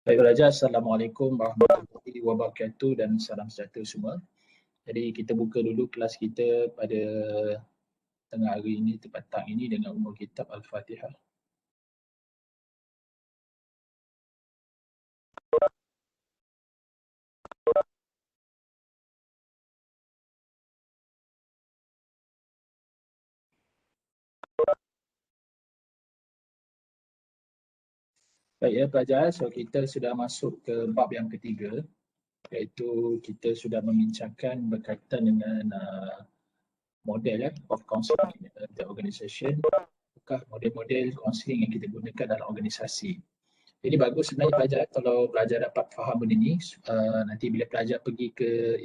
Baik pelajar, Assalamualaikum warahmatullahi wabarakatuh dan salam sejahtera semua. Jadi kita buka dulu kelas kita pada tengah hari ini, petang ini dengan umur kitab Al-Fatihah. Baik ya pelajar, so kita sudah masuk ke bab yang ketiga, iaitu kita sudah membincangkan berkaitan dengan model of counselling in the organisation, apakah model-model counselling yang kita gunakan dalam organisasi. Jadi bagus sebenarnya pelajar kalau pelajar dapat faham benda ni, nanti bila pelajar pergi ke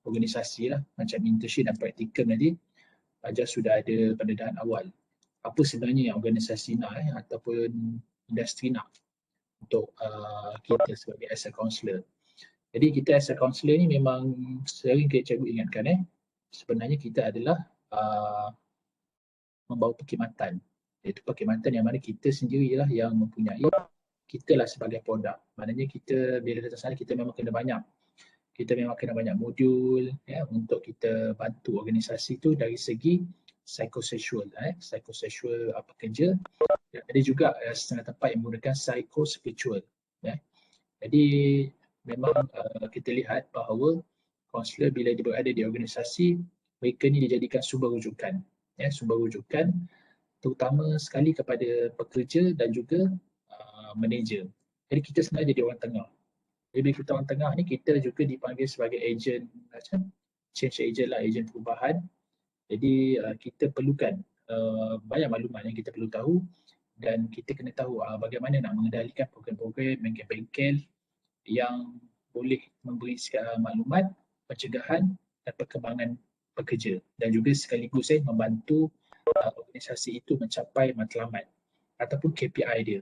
organisasi lah, macam internship dan praktikum nanti, pelajar sudah ada pendedahan awal. Apa sebenarnya yang organisasi nak ataupun industri nak untuk kita sebagai as a counselor. Jadi kita as a counselor ni memang sering cikgu ingatkan sebenarnya kita adalah membawa perkhidmatan. Iaitu perkhidmatan yang mana kita sendirilah yang mempunyai, kita lah sebagai produk. Maknanya kita bila datang sana kita memang kena banyak. Kita memang kena banyak modul untuk kita bantu organisasi tu dari segi psikosexual, psikosexual pekerja. Ada juga setengah tempat yang menggunakan psikospiritual. Jadi memang kita lihat bahawa kaunselor bila dia berada di organisasi, mereka ni dijadikan sumber rujukan. Sumber rujukan terutama sekali kepada pekerja dan juga manager. Jadi kita sebenarnya jadi orang tengah. Jadi bila kita orang tengah ni, kita juga dipanggil sebagai agent, macam change agent lah, agent perubahan. Jadi kita perlukan banyak maklumat yang kita perlu tahu dan kita kena tahu bagaimana nak mengendalikan program-program bengkel-bengkel yang boleh memberi maklumat, pencegahan dan perkembangan pekerja dan juga sekaligus membantu organisasi itu mencapai matlamat ataupun KPI dia.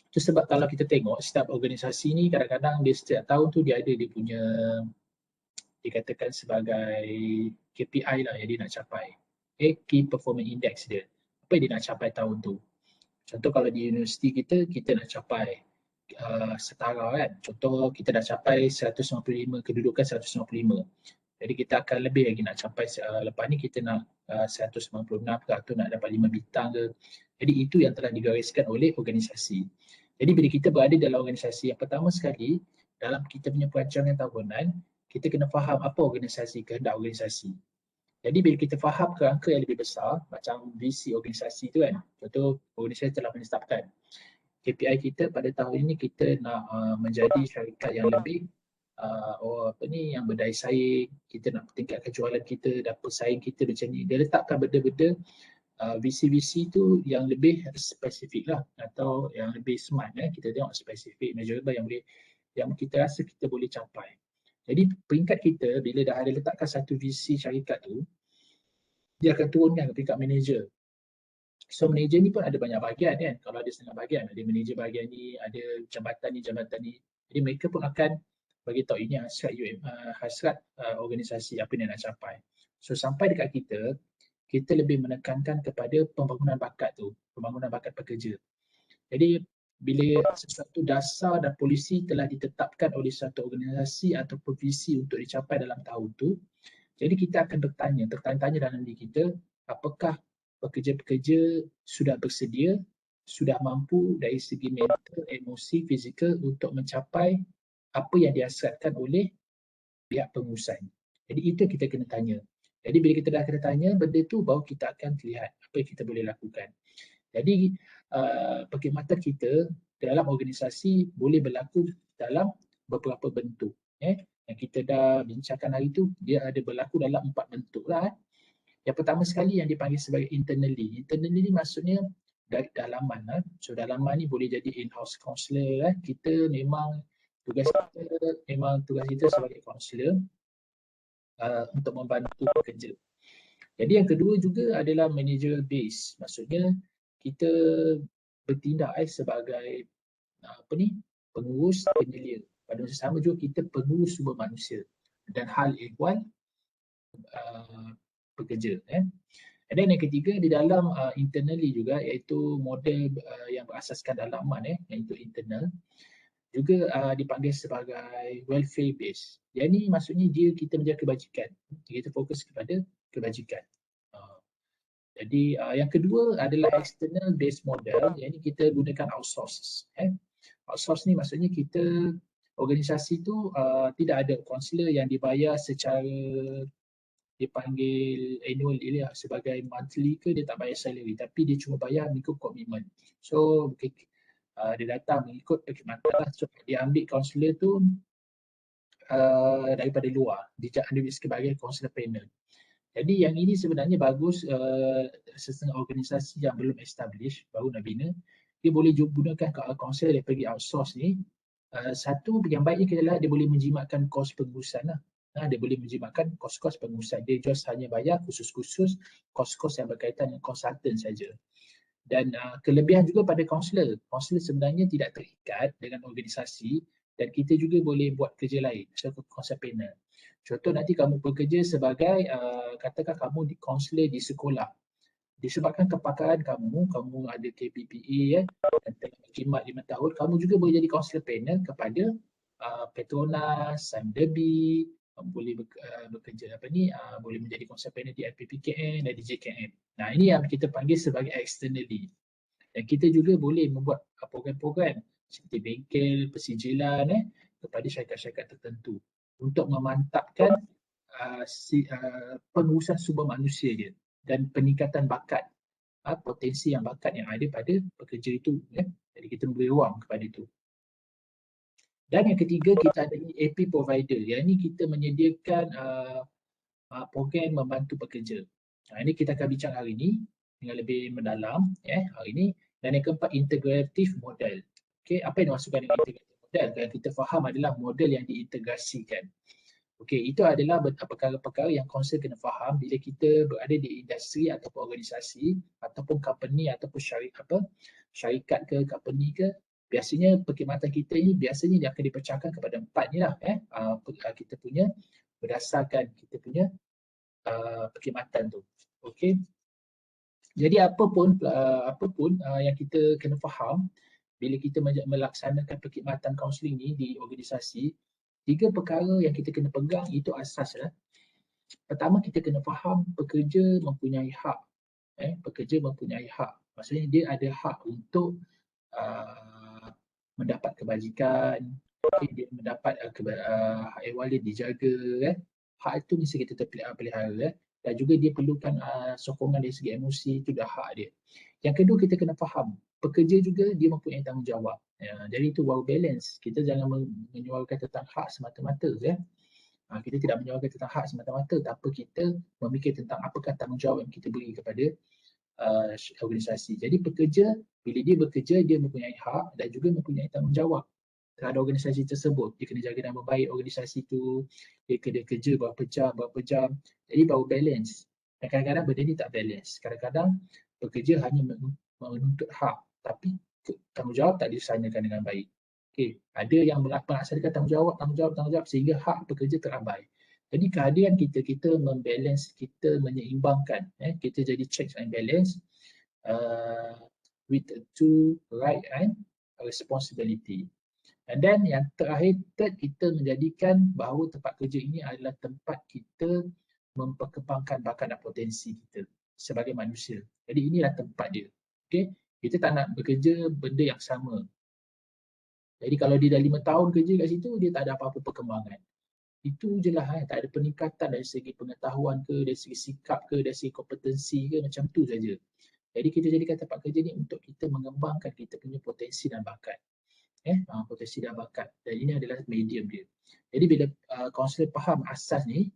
Itu sebab kalau kita tengok setiap organisasi ni kadang-kadang dia setiap tahun tu dia ada dia punya dikatakan sebagai KPI lah yang dia nak capai. Key Performance Index dia. Apa yang dia nak capai tahun tu. Contoh kalau di universiti kita nak capai setara kan. Contoh kita dah capai 155, kedudukan 155. Jadi kita akan lebih lagi nak capai lepas ni kita nak 196 ke atau nak dapat 5 bintang ke. Jadi itu yang telah digariskan oleh organisasi. Jadi bila kita berada dalam organisasi, yang pertama sekali dalam kita punya perancangan tahunan, kita kena faham apa organisasi, kehendak organisasi. Jadi bila kita faham kerangka yang lebih besar, macam visi organisasi tu kan, contoh organisasi telah menetapkan KPI kita pada tahun ini kita nak menjadi syarikat yang lebih yang berdaya saing, kita nak tingkatkan jualan kita dan pesaing kita macam ni. Dia letakkan benda-benda visi-visi tu yang lebih spesifik lah atau yang lebih smart kita tengok spesifik, measurable yang kita rasa kita boleh capai. Jadi peringkat kita bila dah ada letakkan satu visi syarikat tu, dia akan turunkan ke peringkat manager. So manager ni pun ada banyak bahagian kan. Kalau ada setengah bahagian, ada manager bahagian ni, ada jambatan ni. Jadi mereka pun akan bagi tahu ini hasrat organisasi apa yang nak capai. So sampai dekat kita lebih menekankan kepada pembangunan bakat tu, pembangunan bakat pekerja. Jadi bila sesuatu dasar dan polisi telah ditetapkan oleh satu organisasi ataupun visi untuk dicapai dalam tahun tu, jadi kita akan tertanya dalam diri kita, apakah pekerja-pekerja sudah bersedia, sudah mampu dari segi mental, emosi, fizikal untuk mencapai apa yang dihasratkan oleh pihak pengurusan. Jadi itu kita kena tanya. Jadi bila kita dah kena tanya benda tu, baru kita akan lihat apa yang kita boleh lakukan. Jadi perkhidmatan kita dalam organisasi boleh berlaku dalam beberapa bentuk. Yang kita dah bincangkan hari tu, dia ada berlaku dalam 4 bentuk lah. Yang pertama sekali yang dipanggil sebagai internally. Internally ni maksudnya dari dalaman. So dalaman ni boleh jadi in-house counselor. Kita memang tugas kita sebagai counselor untuk membantu pekerja. Jadi yang kedua juga adalah managerial base. Maksudnya kita bertindak sebagai pengurus penyelia. Pada masa sama juga kita pengurus sumber manusia dan hal ehwal pekerja. Dan yang ketiga di dalam internally juga iaitu model yang berasaskan dalaman iaitu internal. juga dipanggil sebagai welfare based. Yang ni maksudnya kita menjaga kebajikan. Kita fokus kepada kebajikan. Jadi yang kedua adalah external based model, yang ni kita gunakan outsource. Outsource ni maksudnya kita organisasi tu tidak ada kaunselor yang dibayar secara dipanggil annual lah, sebagai monthly ke dia tak bayar salary, tapi dia cuma bayar mengikut komitmen. So dia datang mengikut perkhidmatan lah. So dia ambil kaunselor tu daripada luar, dia ambil sebagai kaunselor panel. Jadi yang ini sebenarnya bagus setengah organisasi yang belum establish, baru nak bina, dia boleh gunakan kaunselor daripada outsource ni. Satu yang baiknya adalah dia boleh menjimatkan kos pengurusan lah. Dia boleh menjimatkan kos-kos pengurusan. Dia just hanya bayar khusus-khusus kos-kos yang berkaitan dengan konsultan saja. Dan kelebihan juga pada kaunselor. Kaunselor sebenarnya tidak terikat dengan organisasi dan kita juga boleh buat kerja lain, seperti konsep panel. Contoh nanti kamu bekerja sebagai katakan kamu di kaunselor di sekolah. Disebabkan kepakaran kamu ada KPPA dan telah berkhidmat 5 tahun, kamu juga boleh jadi kaunselor panel kepada Petronas, Samdebi, boleh bekerja boleh menjadi kaunselor panel di LPPKN dan di JKM. Nah, ini yang kita panggil sebagai externally. Dan kita juga boleh membuat program-program seperti bengkel, persijilan kepada syarikat-syarikat tertentu untuk memantapkan pengurusan sumber manusia dia dan peningkatan bakat, potensi yang bakat yang ada pada pekerja itu. Jadi kita memberi ruang kepada itu. Dan yang ketiga, kita ada AP provider. Yang ini kita menyediakan program membantu pekerja. Ini kita akan bincang hari ini dengan lebih mendalam hari ini. Dan yang keempat, integratif model. Apa yang dimaksudkan dengan integratif model? Yang kita faham adalah model yang diintegrasikan. Itu adalah perkara-perkara yang kaunselor kena faham bila kita berada di industri ataupun organisasi ataupun company ataupun syarikat ke company ke. Biasanya perkhidmatan kita ini biasanya dia akan dipecahkan kepada 4 ni lah. Kita punya berdasarkan kita punya perkhidmatan tu. Jadi apapun yang kita kena faham bila kita melaksanakan perkhidmatan kaunseling ni di organisasi, 3 perkara yang kita kena pegang itu asas lah. Pertama, kita kena faham pekerja mempunyai hak. Pekerja mempunyai hak. Maksudnya dia ada hak untuk mendapat kebajikan, dia mendapat hak ehwal dia dijaga. Hak itu mesti kita pelihara. Dan juga dia perlukan sokongan dari segi emosi, itu dah hak dia. Yang kedua, kita kena faham pekerja juga dia mempunyai tanggungjawab. Jadi itu baru balance. Kita jangan menyuarakan tentang hak semata-mata. Kita tidak menyuarakan tentang hak semata-mata, tanpa kita memikir tentang apakah tanggungjawab yang kita beri kepada organisasi. Jadi pekerja, bila dia bekerja, dia mempunyai hak dan juga mempunyai tanggungjawab terhadap organisasi tersebut. Dia kena jaga nama baik organisasi itu, dia kena kerja berapa jam. Jadi baru balance. Dan kadang-kadang benda ni tak balance. Kadang-kadang pekerja hanya menuntut hak, tapi tanggungjawab tak dilaksanakan dengan baik. Ada yang melaksanakan tanggungjawab sehingga hak pekerja terabai. Jadi kehadiran kita membalance, kita menyeimbangkan, kita jadi checks and balance with the two right and responsibility. And then yang terakhir, third, kita menjadikan bahawa tempat kerja ini adalah tempat kita memperkembangkan bakat dan potensi kita sebagai manusia. Jadi inilah tempat dia. Kita tak nak bekerja benda yang sama. Jadi kalau dia dah 5 tahun kerja kat situ, dia tak ada apa-apa perkembangan. Itu je lah, tak ada peningkatan dari segi pengetahuan ke, dari segi sikap ke, dari segi kompetensi ke, macam tu saja. Jadi kita jadikan tempat kerja ni untuk kita mengembangkan kita punya potensi dan bakat. Potensi dan bakat. Dan ini adalah medium dia. Jadi bila kaunselor faham asas ni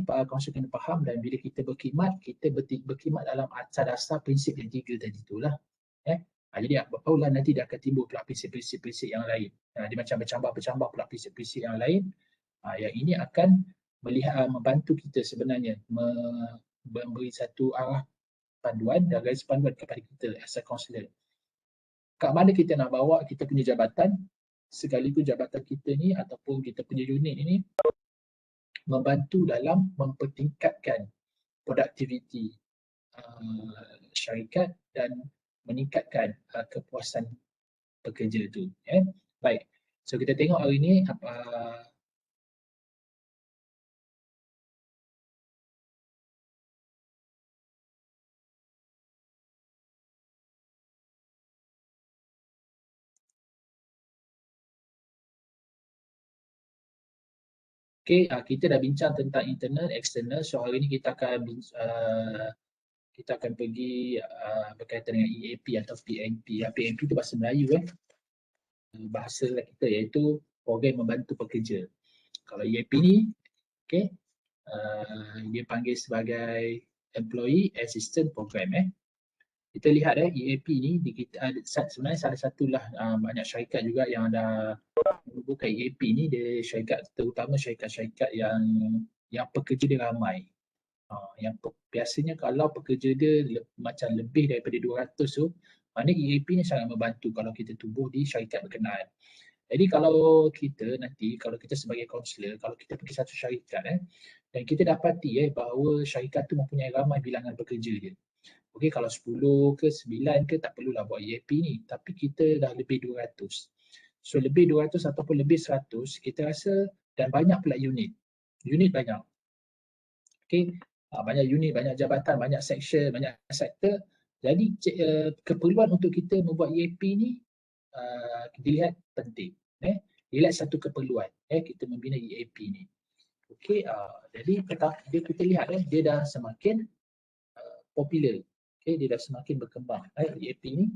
kaunselor kena faham, dan bila kita berkhidmat dalam asas-asas prinsip yang 3 tadi itulah. Jadi barulah nanti dia akan timbul pula prinsip-prinsip yang lain. Dia macam bercambah pula prinsip-prinsip yang lain. Yang ini akan membantu kita sebenarnya memberi satu arah panduan dan garis panduan kepada kita as a counselor. Kat mana kita nak bawa kita punya jabatan, sekaligus jabatan kita ni ataupun kita punya unit ini membantu dalam mempertingkatkan produktiviti syarikat dan meningkatkan kepuasan pekerja itu. Baik. So kita tengok hari ni kita dah bincang tentang internal, external. So hari ni kita akan pergi berkaitan dengan EAP atau PMP. PMP itu bahasa Melayu bahasa kita iaitu program membantu pekerja. Kalau EAP ni, dia panggil sebagai Employee Assistance Program. Kita lihat EAP ni sebenarnya salah satulah banyak syarikat juga yang ada menubuhkan EAP ni, dia syarikat terutama syarikat-syarikat yang pekerja dia ramai. Yang biasanya kalau pekerja dia macam lebih daripada 200 tu, maknanya EAP ni sangat membantu kalau kita tubuh di syarikat berkenaan. Jadi kalau kita sebagai kaunselor, kalau kita pergi satu syarikat dan kita dapati bahawa syarikat tu mempunyai ramai bilangan pekerja dia. Okey, kalau 10 ke 9 ke tak perlulah buat EAP ni, tapi kita dah lebih 200. So lebih 200 ataupun lebih 100, kita rasa dan banyak pula unit. Unit banyak. Okey, banyak unit, banyak jabatan, banyak section, banyak sektor. Jadi keperluan untuk kita membuat EAP ni dilihat penting. Dilihat satu keperluan kita membina EAP ni. Okey, jadi kita lihat dia dah semakin popular. Okey, dia dah semakin berkembang EAP ni.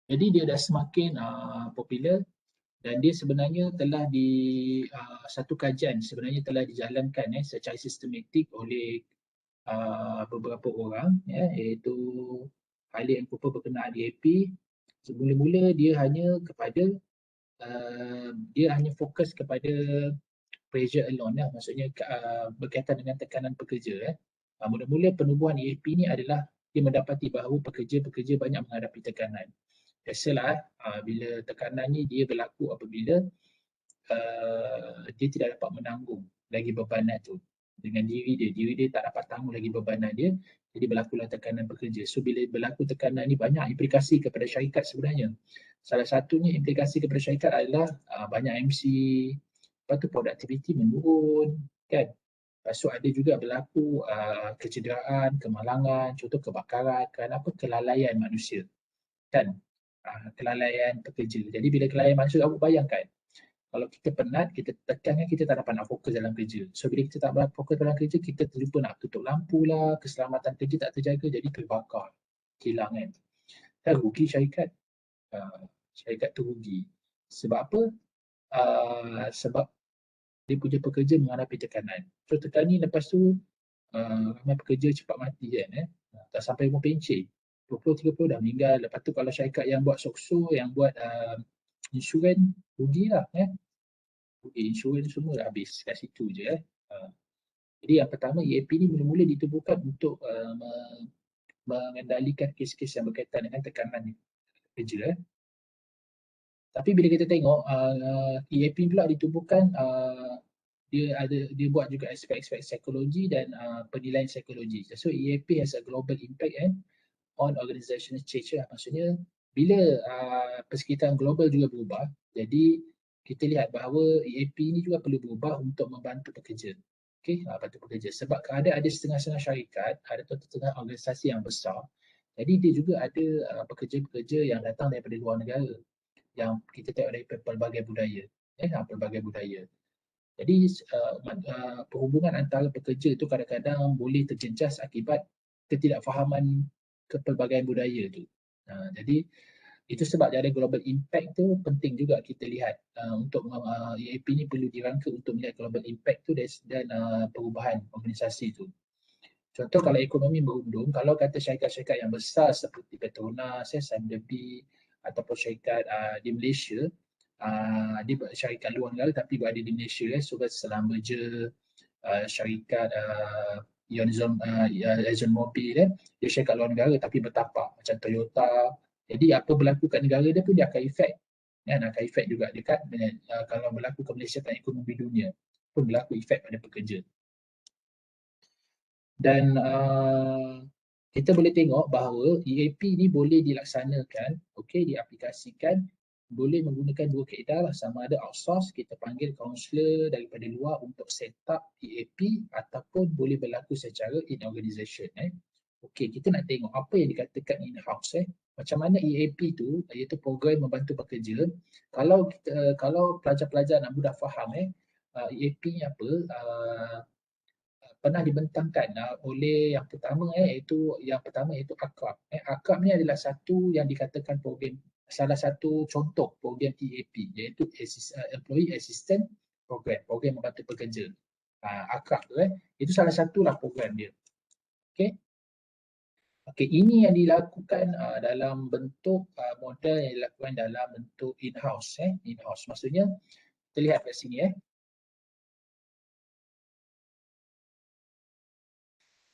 Jadi dia dah semakin popular dan dia sebenarnya telah satu kajian sebenarnya telah dijalankan secara sistematik oleh beberapa orang iaitu ahli yang berkenaan EAP. Semula-mula dia hanya fokus kepada pressure alone maksudnya berkaitan dengan tekanan pekerja. Mula-mula penubuhan EAP ni adalah dia mendapati bahawa pekerja-pekerja banyak menghadapi tekanan. Biasalah bila tekanan ni dia berlaku apabila dia tidak dapat menanggung lagi bebanan tu dengan diri dia tak dapat tanggung lagi bebanan dia, jadi berlakulah tekanan pekerja. So bila berlaku tekanan ni banyak implikasi kepada syarikat sebenarnya. Salah satunya implikasi kepada syarikat adalah banyak MC, lepas tu productivity menurun kan. Lepas tu ada juga berlaku kecederaan, kemalangan, contoh kebakaran, kelalaian manusia kan. Kelalaian pekerja. Jadi bila kelalaian manusia, awak bayangkan kalau kita penat, kita tekan kita tak dapat nak fokus dalam kerja. So bila kita tak dapat fokus dalam kerja, kita terlupa nak tutup lampu lah, keselamatan kerja tak terjaga, jadi terbakar, hilang kan. Dan rugi syarikat. Syarikat tu rugi. Sebab apa? Sebab dia punya pekerja menghadapi tekanan. So tekanan ni lepas tu ramai pekerja cepat mati kan. Tak sampai umur pencen. 20-30 dah meninggal. Lepas tu kalau syarikat yang buat sokso, yang buat insurans, rugilah rugi. Insurans semua dah habis kat situ je Jadi yang pertama EAP ni mula-mula ditubuhkan untuk mengendalikan kes-kes yang berkaitan dengan tekanan kerja Tapi bila kita tengok EAP pula ditubuhkan dia buat juga aspek-aspek psikologi dan penilaian psikologi. So EAP has a global impact on organizational change maksudnya bila persekitaran global juga berubah, jadi kita lihat bahawa EAP ni juga perlu berubah untuk membantu pekerja. Bantu pekerja. Sebab ada setengah-setengah syarikat, ada setengah organisasi yang besar, jadi dia juga ada pekerja-pekerja yang datang daripada luar negara yang kita tengok dari pelbagai budaya. Pelbagai budaya. Jadi perhubungan antara pekerja itu kadang-kadang boleh terjejas akibat ketidakfahaman kepelbagaian budaya tu. Jadi itu sebab ada global impact tu penting juga kita lihat untuk EAP ni perlu dirangka untuk melihat global impact tu dan perubahan organisasi tu. Contoh kalau ekonomi merundum, kalau kata syarikat-syarikat yang besar seperti Petronas, SMDB ataupun syarikat di Malaysia, dia syarikat luar negara tapi berada di Malaysia selama je syarikat ExxonMobil dia syarikat luar negara tapi bertapak macam Toyota. Jadi apa berlaku kat negara dia pun dia akan efek akan efek juga dekat kalau berlaku ke Malaysia kat ekonomi dunia ataupun berlaku efek pada pekerja. Dan kita boleh tengok bahawa EAP ni boleh dilaksanakan, okey, diaplikasikan, boleh menggunakan dua kaedah lah, sama ada outsource, kita panggil kaunselor daripada luar untuk set up EAP, ataupun boleh berlaku secara in organisation. Okey, kita nak tengok apa yang dikatakan in-house. Macam mana EAP tu, iaitu program membantu pekerja. Kalau pelajar-pelajar nak mudah faham, EAP ni apa, pernah dibentangkan oleh yang pertama iaitu AKRAP. AKRAP ni adalah satu yang dikatakan salah satu contoh program EAP, iaitu Employee Assistance Program, program membantu pekerja. AKRAP tu itu salah satulah program dia. Okey. Okey, ini yang dilakukan dalam bentuk model yang dilakukan dalam bentuk in-house. In-house maksudnya kita lihat kat sini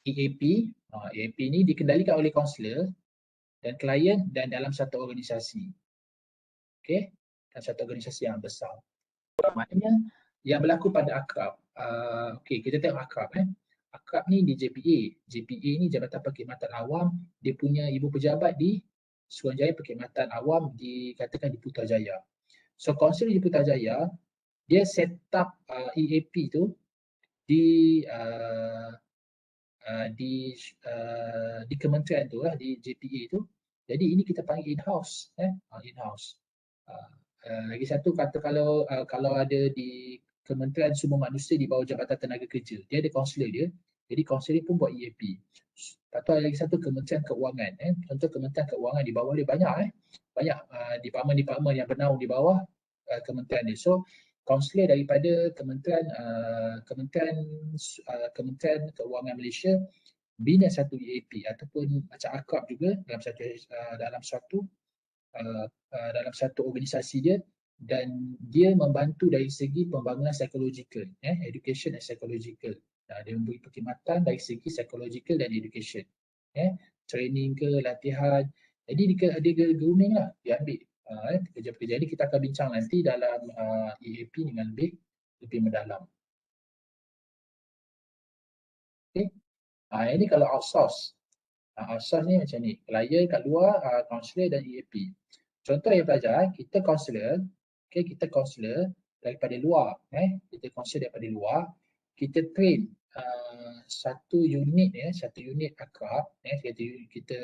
EAP ni dikendalikan oleh kaunselor dan klien dan dalam satu organisasi. Okey, dan satu organisasi yang besar. Maknanya yang berlaku pada AKRAP. Okey, kita tengok AKRAP. AKRAP ni di JPA. JPA ni Jabatan Perkhidmatan Awam, dia punya ibu pejabat di Suruhanjaya Perkhidmatan Awam dikatakan di Putrajaya. So kaunselor di Putrajaya dia set up EAP tu di di kementerian tu lah, di JPA tu. Jadi ini kita panggil in-house, in-house. Lagi satu kata kalau ada di Kementerian Sumber Manusia di bawah Jabatan Tenaga Kerja, dia ada kaunselor dia. Jadi kaunselor pun buat EAP. Lepas tu ada lagi satu Kementerian Keuangan. Contoh Kementerian Keuangan di bawah dia banyak banyak department-department yang bernaung di bawah kementerian dia. So kaunselor daripada Kementerian Keuangan Malaysia bina satu EAP ataupun macam AKRAP juga dalam satu organisasi dia, dan dia membantu dari segi pembangunan psikologikal, education and psychological. Dia memberi perkhidmatan dari segi psychological dan education, training ke, latihan. Jadi dia grooming lah, dia ambil pekerja-pekerja. Jadi kita akan bincang nanti dalam EAP dengan lebih mendalam. Okay. Ini kalau outsource. Outsource ni macam ni, klien kat luar, kaunselor dan EAP. Contoh yang pelajar, kita kaunselor, kita kaunselor daripada luar, kita kaunselor daripada luar, kita train satu unit AKRAP, kita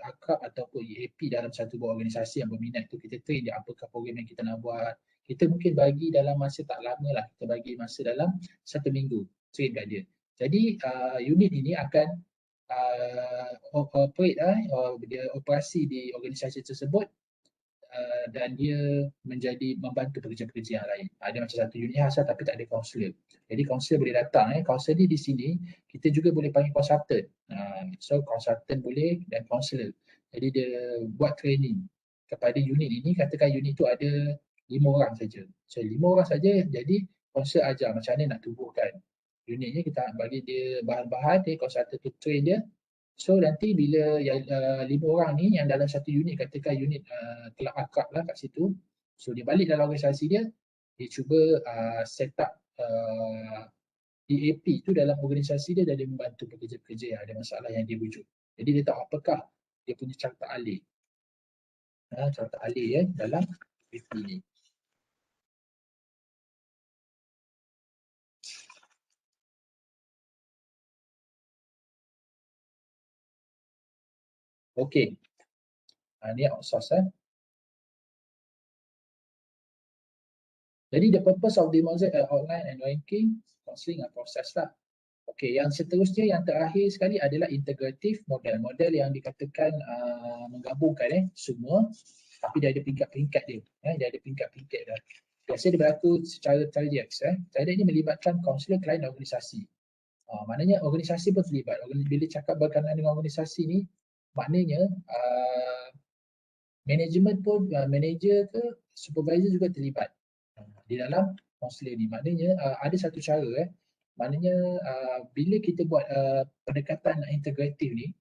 AKRAP ataupun EAP dalam satu buah organisasi yang berminat tu, kita train dia apakah program yang kita nak buat. Kita mungkin bagi dalam masa tak lama lah, kita bagi masa dalam 1 minggu train kat dia. Jadi unit ini akan dia operasi di organisasi tersebut dan dia membantu pekerja-pekerja yang lain. Ada macam satu unit khas tapi tak ada kaunselor. Jadi kaunselor boleh datang. Kaunselor di sini kita juga boleh panggil konsultan. So konsultan boleh dan kaunselor. Jadi dia buat training kepada unit ini. Katakan unit tu ada 5 orang saja. So 5 orang saja, jadi kaunselor ajar macam mana nak tubuhkan unit ni. Kita bagi dia bahan-bahan, konsultan tu train dia. So nanti bila 5 orang ni yang dalam satu unit, katakan unit kelab AKRAP lah kat situ, so dia balik dalam organisasi dia, dia cuba set up EAP tu dalam organisasi dia dan dia membantu pekerja-pekerja yang ada masalah yang dia wujud. Jadi dia tahu apakah dia punya carta alih. Carta alih dalam EAP ni. Okey. Ni outsource. Jadi the purpose of the Mosaic outline and ranking, counselling and process lah. Okey, yang seterusnya, yang terakhir sekali adalah integratif model. Model yang dikatakan menggabungkan semua, tapi dia ada peringkat-peringkat dia. Dia ada peringkat-peringkat dah. Biasanya dia berlaku secara tardiak. Tardiak ni melibatkan kaunselor, klien dan organisasi. Maknanya organisasi pun terlibat. Bila cakap berkenaan dengan organisasi ni, maknanya manajemen pun, manager ke supervisor juga terlibat di dalam kaunselor ni. Maknanya ada satu cara maknanya bila kita buat pendekatan integratif ni,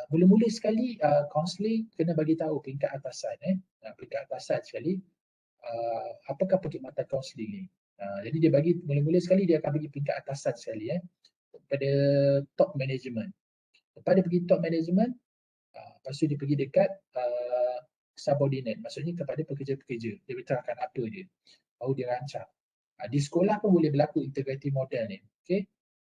mula-mula sekali kaunselor kena bagi tahu peringkat atasan peringkat atasan sekali apakah perkhidmatan kaunseling ni. Jadi dia bagi mula-mula sekali dia akan bagi peringkat atasan sekali pada top management. Lepas dia pergi top management, lepas tu dia pergi dekat subordinate, maksudnya kepada pekerja-pekerja. Dia beritahu apa dia, baru dia rancang. Di sekolah pun boleh berlaku integratif model ni.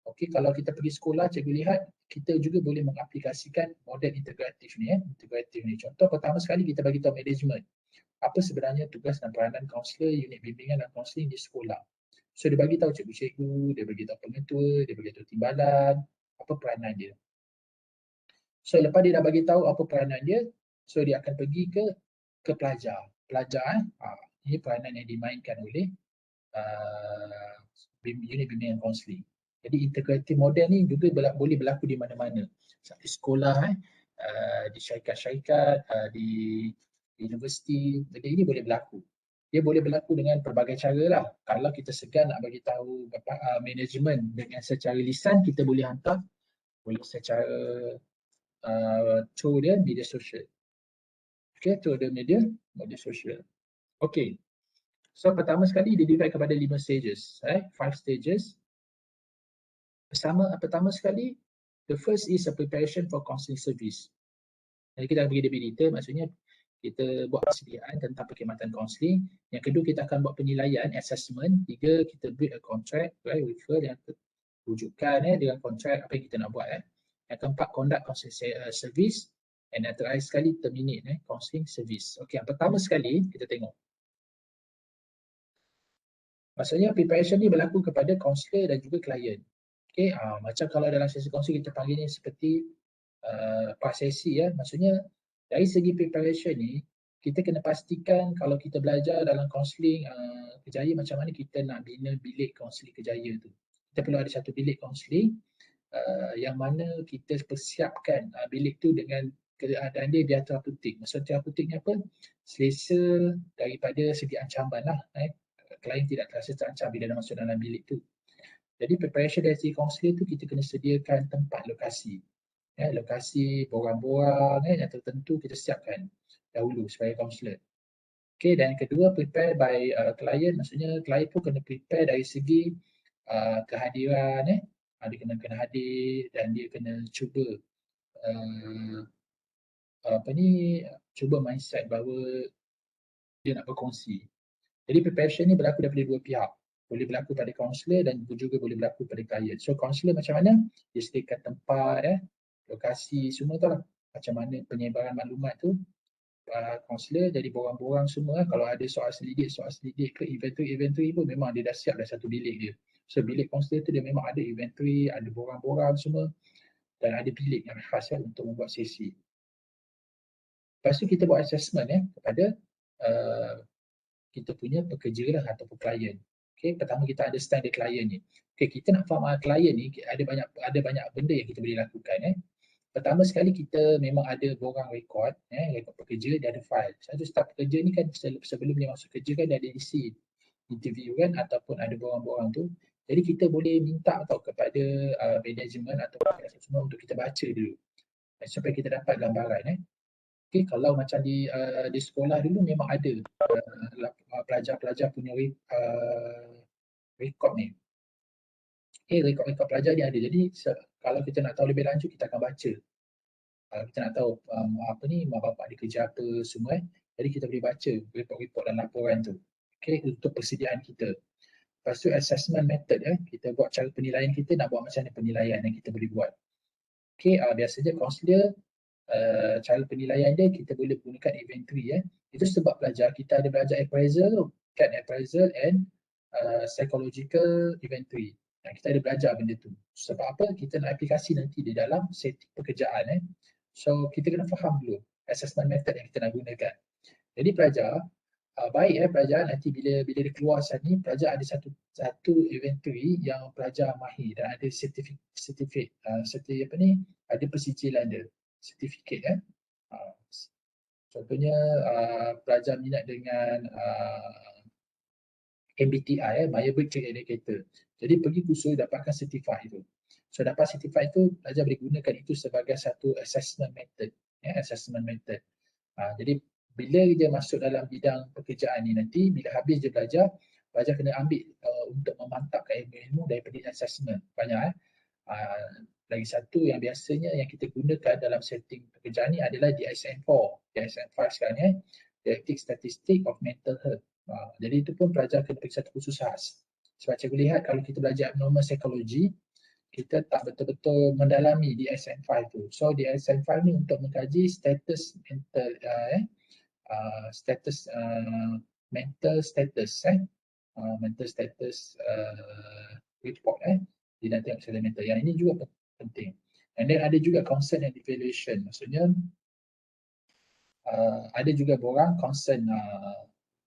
Okey, kalau kita pergi sekolah, cikgu lihat kita juga boleh mengaplikasikan model integratif ni. Contoh pertama sekali kita bagi tahu management apa sebenarnya tugas dan peranan kaunselor, unit bimbingan dan kaunseling di sekolah. So dia bagi tahu cikgu-cikgu, dia bagi tahu pengetua, dia bagi tahu timbalan, apa peranan dia. So lepas dia dah bagi tahu apa peranan dia, so dia akan pergi ke pelajar. Pelajar ini peranan yang dimainkan oleh unit bimbingan kaunseling. Jadi integratif model ni juga boleh berlaku di mana-mana. Di sekolah, di syarikat-syarikat, di universiti, jadi ini boleh berlaku. Dia boleh berlaku dengan pelbagai cara lah. Kalau kita segan nak bagi tahu management dengan secara lisan, kita boleh hantar boleh secara through dia media sosial. Through the media sosial. Okay. So pertama sekali dia divide kepada 5 stages, 5 stages. Pertama sekali, the first is a preparation for counselling service. Jadi kita akan pergi lebih detail, maksudnya kita buat persediaan tentang perkhidmatan kaunseling. Yang kedua, kita akan buat penilaian, assessment. Tiga, kita build a contract, refer yang rujukan dengan kontrak apa yang kita nak buat. Yang keempat, conduct counseling service. And yang terakhir sekali, terminate counseling service. Okay, yang pertama sekali, kita tengok. Maksudnya preparation ni berlaku kepada kaunselor dan juga klien. Okay, macam kalau dalam sesi kaunseling kita panggil ni seperti prasesi maksudnya dari segi preparation ni kita kena pastikan kalau kita belajar dalam kaunseling Kejaya macam mana kita nak bina bilik kaunseling Kejaya tu. Kita perlu ada satu bilik kaunseling yang mana kita persiapkan bilik tu dengan keadaan dia biar terapeutik. Maksud terapeutik ni apa? Selesa daripada segi ancaman lah. Klien tidak terasa terancam bila dah masuk dalam bilik tu. Jadi preparation dari segi kaunseling tu kita kena sediakan tempat lokasi. Lokasi borang-borang yang tertentu kita siapkan dahulu sebagai kaunselor. Okay, dan yang kedua prepare by klien, maksudnya klien pun kena prepare dari segi kehadiran. Dia kena hadir dan dia kena cuba cuba mindset bahawa dia nak berkongsi. Jadi preparation ni berlaku daripada dua pihak. Boleh berlaku pada kaunselor dan juga boleh berlaku pada klien. So kaunselor macam mana? Dia sediakan tempat, lokasi, semua tu lah. Macam mana penyebaran maklumat tu. Kaunselor jadi borang-borang semua. Kalau ada soal selidik ke inventory pun memang dia dah siap dah satu bilik dia. So bilik kaunselor tu dia memang ada inventory, ada borang-borang semua. Dan ada bilik yang khas untuk membuat sesi. Lepas tu kita buat assessment kepada kita punya pekerja lah ataupun klien. Okay, pertama kita understand the klien ni. Okay, kita nak faham klien ni ada banyak benda yang kita boleh lakukan. Pertama sekali kita memang ada borang rekod, rekod pekerja, dia ada file. Satu staf pekerja ni kan sebelum dia masuk kerja kan dia ada isi interview kan ataupun ada borang-borang tu. Jadi kita boleh minta kepada management atau semua untuk kita baca dulu supaya kita dapat gambaran. Okay, kalau macam di sekolah dulu memang ada pelajar-pelajar punya rekod ni. Okay, rekod-rekod pelajar ni ada. Jadi kalau kita nak tahu lebih lanjut kita akan baca. Kita nak tahu mak bapak dia kerja apa semua. Jadi kita boleh baca report-report dan laporan tu. Okay, untuk persediaan kita. Lepas tu assessment method kita buat cara penilaian kita nak buat macam mana penilaian yang kita boleh buat. Okay, biasanya kaunselor cara penilaian dia kita boleh gunakan inventory. Itu sebab kita ada belajar appraisal, CAT appraisal and psychological inventory. Kita ada belajar benda tu. Sebab apa? Kita nak aplikasi nanti di dalam setting pekerjaan. So kita kena faham dulu assessment method yang kita nak gunakan. Jadi pelajar baik pelajar nanti bila dia keluar saat ni pelajar ada satu inventory yang pelajar mahir dan ada sertifikat ada persijilan dia. Sertifikat contohnya pelajar minat dengan MBTI Myers Briggs Indicator. Jadi pergi kursus dapatkan sertifikat itu. So dapat sertifikat itu pelajar boleh gunakan itu sebagai satu assessment method. Jadi bila dia masuk dalam bidang pekerjaan ni nanti bila habis dia belajar pelajar kena ambil untuk memantapkan ilmu-ilmu daripada assessment. Banyak lagi satu yang biasanya yang kita gunakan dalam setting pekerjaan ni adalah DSM-4. DSM-5 sekarang Diagnostic Statistic of Mental Health. Jadi itu pun pelajar kena pergi satu kursus khas. Sebab cikgu lihat kalau kita belajar abnormal psychology, kita tak betul-betul mendalami DSM-5 tu. So DSM-5 ni untuk mengkaji status mental mental status report di nanti aksesor mental. Yang ini juga penting. And then ada juga concern and evaluation. Maksudnya ada juga borang concern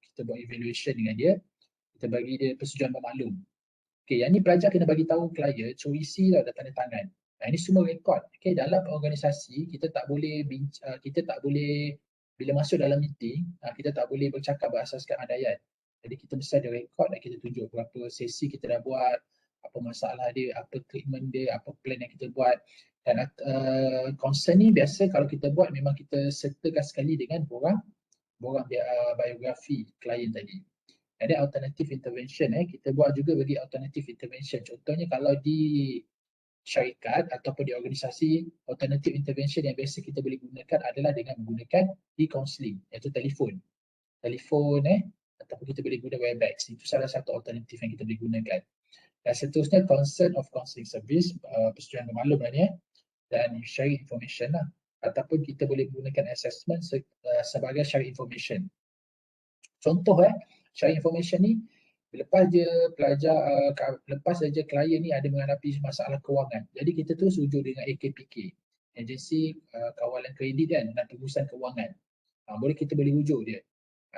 kita buat evaluation dengan dia, kita bagi dia persetujuan bermaklum. Okay, yang ni pelajar kena bagi tahu klien, so isi lah, dah tanda tangan. Ini semua rekod. Okay, dalam organisasi kita tak boleh bila masuk dalam meeting, kita tak boleh bercakap berasaskan andaian. Jadi kita mesti ada rekod dan kita tunjuk berapa sesi kita dah buat, apa masalah dia, apa treatment dia, apa plan yang kita buat. Dan concern ni biasa kalau kita buat memang kita sertakan sekali dengan borang biografi klien tadi. Ada alternative intervention kita buat juga bagi alternative intervention. Contohnya kalau di syarikat ataupun di organisasi, alternative intervention yang biasa kita boleh gunakan adalah dengan menggunakan e-counselling, iaitu telefon ataupun kita boleh guna Webex. Itu salah satu alternatif yang kita boleh gunakan. Dan seterusnya concern of counselling service, persetujuan bermaklum ni dan sharing information lah. Ataupun kita boleh gunakan assessment sebagai sharing information. Contoh sharing information ni lepas saja klien ni ada menghadapi masalah kewangan. Jadi kita terus rujuk dengan AKPK, Agensi Kawalan Kredit dan Pengurusan Kewangan. Boleh rujuk dia.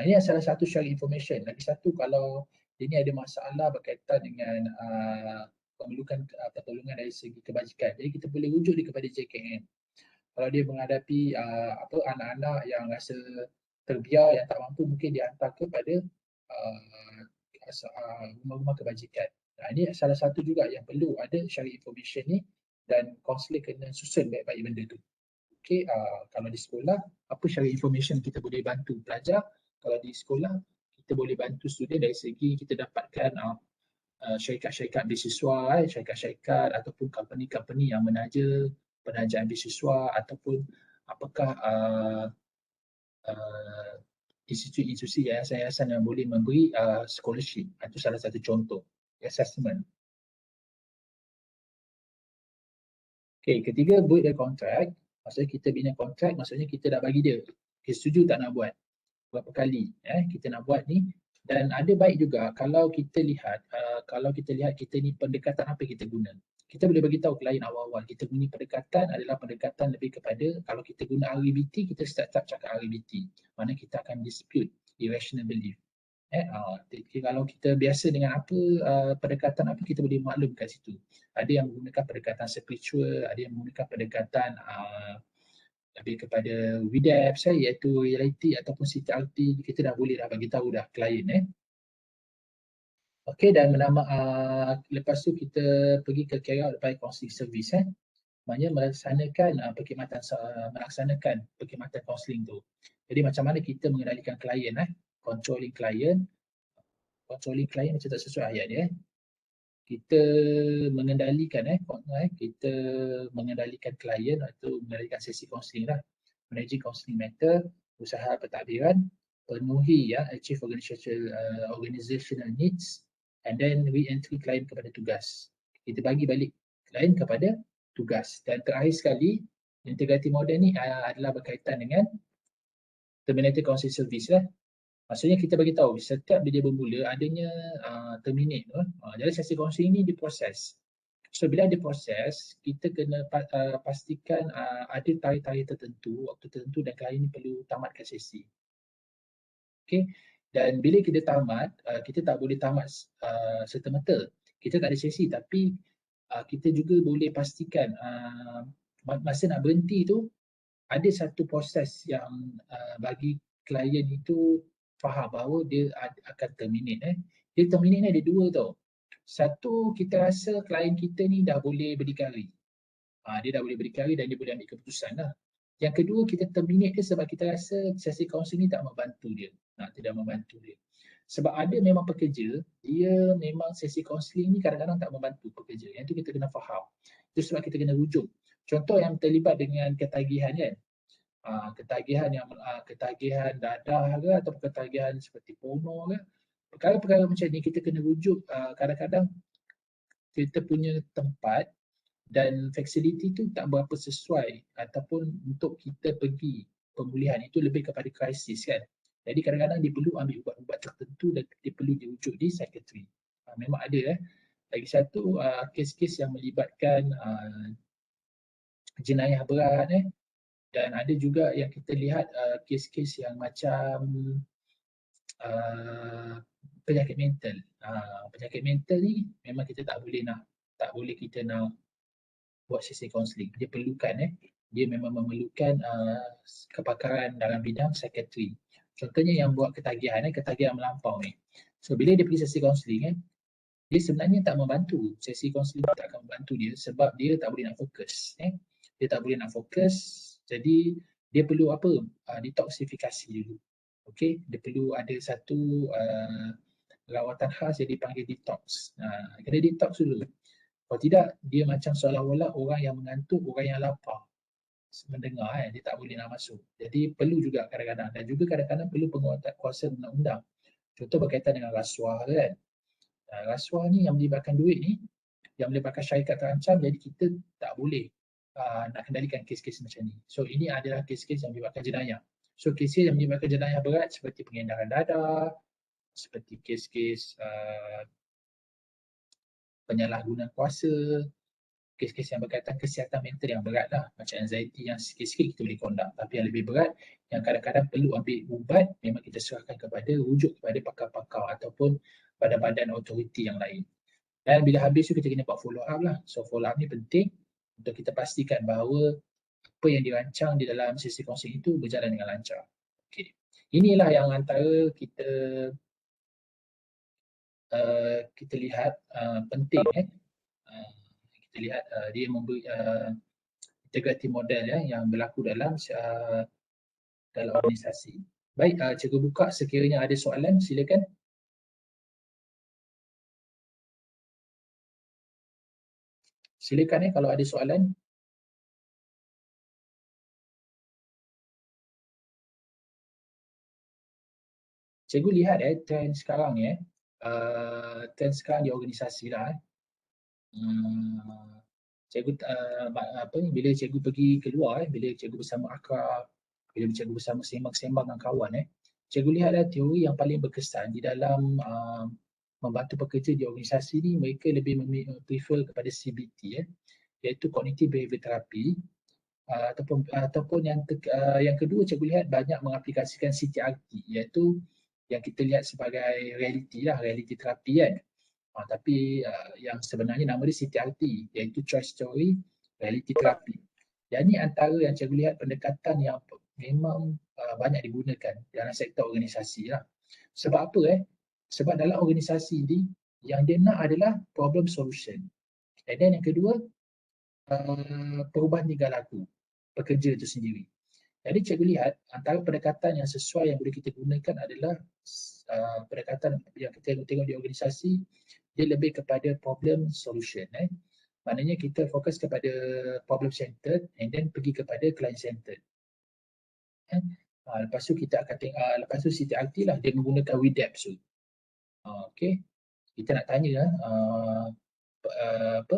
Ini salah satu sharing information. Lagi satu kalau dia ni ada masalah berkaitan dengan memerlukan pertolongan dari segi kebajikan. Jadi kita boleh rujuk dia kepada JKN. Kalau dia menghadapi anak-anak yang rasa terbiar, yang tak mampu, mungkin dihantar kepada rumah-rumah kebajikan. Ini salah satu juga yang perlu ada sharing information ni, dan kaunselor kena susun baik-baik benda tu. Okay, kalau di sekolah, apa sharing information kita boleh bantu pelajar? Kalau di sekolah, kita boleh bantu student dari segi kita dapatkan syarikat-syarikat beasiswa, syarikat-syarikat ataupun company-company yang menaja penajaan beasiswa, ataupun apakah institusi-institusi yayasan-yayasan yang boleh memberi scholarship. Itu salah satu contoh assessment. Okay, ketiga, build a contract. Maksudnya kita bina kontrak, maksudnya kita dah bagi dia, kita setuju tak nak buat berapa kali kita nak buat ni. Dan ada baik juga kalau kita lihat kita ni pendekatan apa kita guna. Kita boleh bagi tahu klien awal-awal kita guna pendekatan adalah pendekatan lebih kepada, kalau kita guna REBT, kita start cakap REBT. Mana kita akan dispute irrational belief. Kalau kita biasa dengan apa pendekatan apa, kita boleh maklum kat situ. Ada yang menggunakan pendekatan spiritual, ada yang menggunakan pendekatan lebih kepada WDAPS iaitu reality ataupun CTRT. Kita dah boleh bagi tahu dah klien Okey, dan lepas tu kita pergi ke carry out by counselling service maknanya melaksanakan perkhidmatan counselling tu. Jadi macam mana kita mengendalikan klien controlling klien macam tak sesuai ayat dia kita mengendalikan klien atau mengendalikan sesi kaunseling managing counselling matter, usaha pentadbiran, penuhi achieve organizational needs, and then re-entry klien kepada tugas. Kita bagi balik klien kepada tugas. Dan terakhir sekali, integrative model ni adalah berkaitan dengan terminated counseling service Maksudnya kita bagi tahu setiap dia bermula adanya terminate jadi sesi kaunseling ni diproses. So bila diproses, kita kena pastikan ada tarikh-tarikh tertentu, waktu tertentu dan klien ni perlu tamatkan sesi. Okey. Dan bila kita tamat, kita tak boleh tamat serta-merta. Kita tak ada sesi, tapi kita juga boleh pastikan masa nak berhenti tu ada satu proses yang bagi klien itu faham bahawa dia akan terminate. Dia terminate ni ada dua tau. Satu, kita rasa klien kita ni dah boleh berdikari. Dia dah boleh berdikari dan dia boleh ambil keputusan Yang kedua, kita terminate dia sebab kita rasa sesi kaunseling ni tak membantu dia. Tidak membantu dia. Sebab ada memang pekerja, dia memang sesi kaunseling ni kadang-kadang tak membantu pekerja. Yang tu kita kena faham. Itu sebab kita kena rujuk. Contoh yang terlibat dengan ketagihan kan. Ketagihan dadah ke atau ketagihan seperti porno ke. Perkara-perkara macam ni kita kena rujuk kadang-kadang kita punya tempat dan fasiliti tu tak berapa sesuai ataupun untuk kita pergi pemulihan itu lebih kepada krisis kan. Jadi kadang-kadang dia perlu ambil ubat-ubat tertentu dan dia perlu dirujuk di psikiatri. Memang ada. Lagi satu kes-kes yang melibatkan jenayah berat dan ada juga yang kita lihat kes-kes yang macam penyakit mental. Penyakit mental ni memang kita tak boleh kita nak buat sesi kaunseling. Dia perlukan dia memang memerlukan kepakaran dalam bidang psikiatri. Contohnya yang buat ketagihan melampau ni. So bila dia pergi sesi kaunseling dia sebenarnya tak membantu. Sesi kaunseling tak akan membantu dia sebab dia tak boleh nak fokus. Dia tak boleh nak fokus. Jadi dia perlu apa? Detoksifikasi dulu. Okey, dia perlu ada satu rawatan khas yang dipanggil detox. Kena detox dulu. Kalau tidak, dia macam seolah-olah orang yang mengantuk, orang yang lapar mendengar dia tak boleh nak masuk. Jadi perlu juga kadang-kadang dan juga kadang-kadang perlu penguatan kuasa undang-undang. Contoh berkaitan dengan rasuah kan. Rasuah ni yang melibatkan duit ni, yang melibatkan syarikat terancam, jadi kita tak boleh nak kendalikan kes-kes macam ni. So ini adalah kes-kes yang melibatkan jenayah. So kes-kes yang melibatkan jenayah berat seperti pengedaran dadah, seperti kes-kes penyalahgunaan kuasa, kes-kes yang berkaitan kesihatan mental yang berat lah. Macam anxiety yang sikit-sikit kita boleh conduct. Tapi yang lebih berat, yang kadang-kadang perlu ambil ubat, memang kita serahkan rujuk kepada pakar-pakar ataupun badan-badan autoriti yang lain. Dan bila habis tu kita kena buat follow up lah. So follow up ni penting untuk kita pastikan bahawa apa yang dirancang di dalam sesi kaunseling itu berjalan dengan lancar. Okay. Inilah yang antara kita lihat penting kita lihat dia memberi integrity model yang berlaku dalam organisasi. Baik, cikgu buka sekiranya ada soalan silakan. Silakan kalau ada soalan. Cikgu lihat trend sekarang ni trend sekarang di organisasi lah. Cikgu bila cikgu pergi keluar bila cikgu bersama akrab, bila cikgu bersama sembang-sembang dengan kawan cikgu lihatlah teori yang paling berkesan di dalam membantu pekerja di organisasi ni, mereka lebih prefer kepada CBT iaitu cognitive behavior therapy ataupun yang kedua cikgu lihat banyak mengaplikasikan CTRT iaitu yang kita lihat sebagai reality terapi kan. Tapi yang sebenarnya nama dia CTRT iaitu Choice Theory Reality Therapy. Yang ni antara yang cikgu lihat pendekatan yang memang banyak digunakan dalam sektor organisasi lah. Sebab apa Sebab dalam organisasi ni yang dia nak adalah problem solution. And then yang kedua perubahan tingkah laku pekerja itu sendiri. Jadi cikgu lihat antara pendekatan yang sesuai yang boleh kita gunakan adalah pendekatan yang kita tengok di organisasi dia lebih kepada problem solution. Maknanya kita fokus kepada problem centered and then pergi kepada client centered. Lepas tu kita akan tengok, lepas tu CTRT lah dia menggunakan WIDEP tu. Okay. Kita nak tanya apa?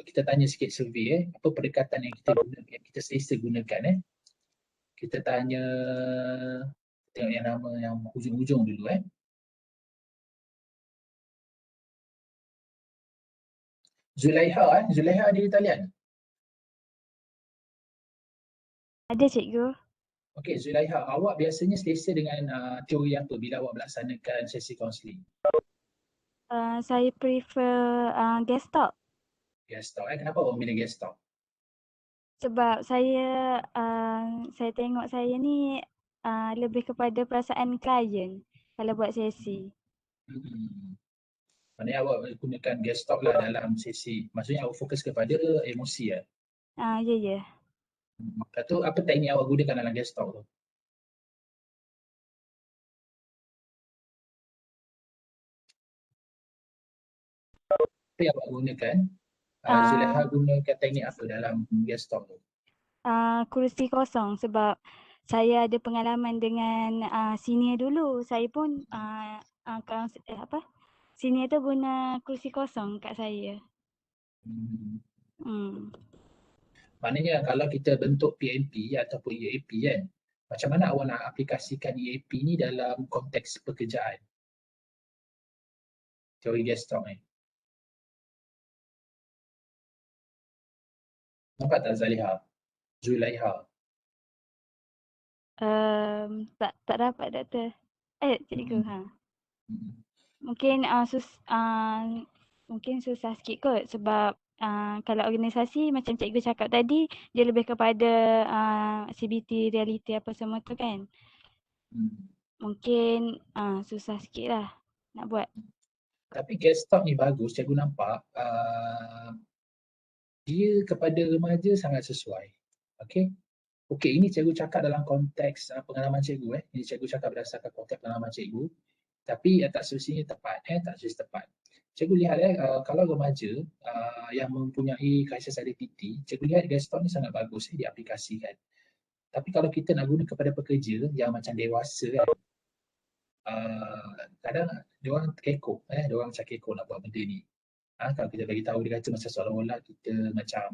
Kita tanya sikit survey apa pendekatan yang kita gunakan, yang kita selesa gunakan Kita tanya tengok yang nama yang hujung-hujung dulu Zulaiha Zulaiha di talian. Ada cikgu. Okey Zulaiha, awak biasanya selesa dengan teori apa bila awak melaksanakan sesi kaunseling? Saya prefer Gestalt. Gestalt kenapa awak pilih Gestalt? Sebab saya tengok saya ni lebih kepada perasaan klien kalau buat sesi. Maksudnya awak gunakan Gestalt lah dalam sesi. Maksudnya awak fokus kepada emosi Ya. Lepas tu apa teknik awak gunakan dalam Gestalt tu? Apa yang awak gunakan? Zulaiha Ah, gunakan teknik apa dalam Gaston tu? Kursi kosong sebab saya ada pengalaman dengan senior dulu. Saya pun apa? Senior tu guna kursi kosong kat saya. Hmm. Hmm. Maknanya kalau kita bentuk PMP ataupun EAP kan, macam mana awak nak aplikasikan EAP ni dalam konteks pekerjaan? Teori Gaston ni. Nampak tak Zaliha? Zulaiha. Tak dapat doktor. Cikgu. Hmm. Ha. Hmm. Mungkin mungkin susah sikit kot sebab kalau organisasi macam cikgu cakap tadi dia lebih kepada CBT reality apa semua tu kan. Hmm. Mungkin susah sikit lah nak buat. Tapi Gaston ni bagus, cikgu nampak dia kepada remaja sangat sesuai. Okey. Okey, ini cikgu cakap dalam konteks pengalaman cikgu Ini cikgu cakap berdasarkan konteks pengalaman cikgu. Tapi tak semestinya tepat tak semestinya tepat. Cikgu lihat kalau remaja yang mempunyai krisis identiti, cikgu lihat Gaston ni sangat bagus diaplikasikan. Tapi kalau kita nak guna kepada pekerja yang macam dewasa kadang dia orang terkekok dia orang macam kekok nak buat benda ni. Kalau kita bagi tahu dia kata macam seolah-olah kita macam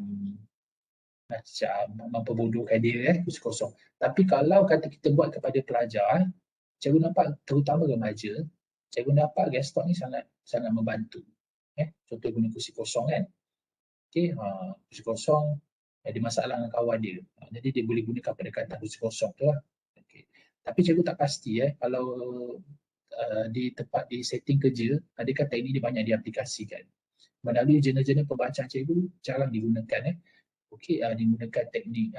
memperbodohkan dia kursi kosong. Tapi kalau kata kita buat kepada pelajar, cikgu nampak terutama remaja, cikgu nampak Gaston ni sangat sangat membantu. Contoh guna kursi kosong kan. Okey, kursi kosong ada masalah dengan kawan dia. Jadi dia boleh gunakan pendekatan kursi kosong tu lah. Okay. Tapi cikgu tak pasti kalau di tempat di setting kerja, adakah teknik ni banyak diaplikasikan. Melalui jurnal-jurnal pembacaan cikgu jarang digunakan Okey, digunakan teknik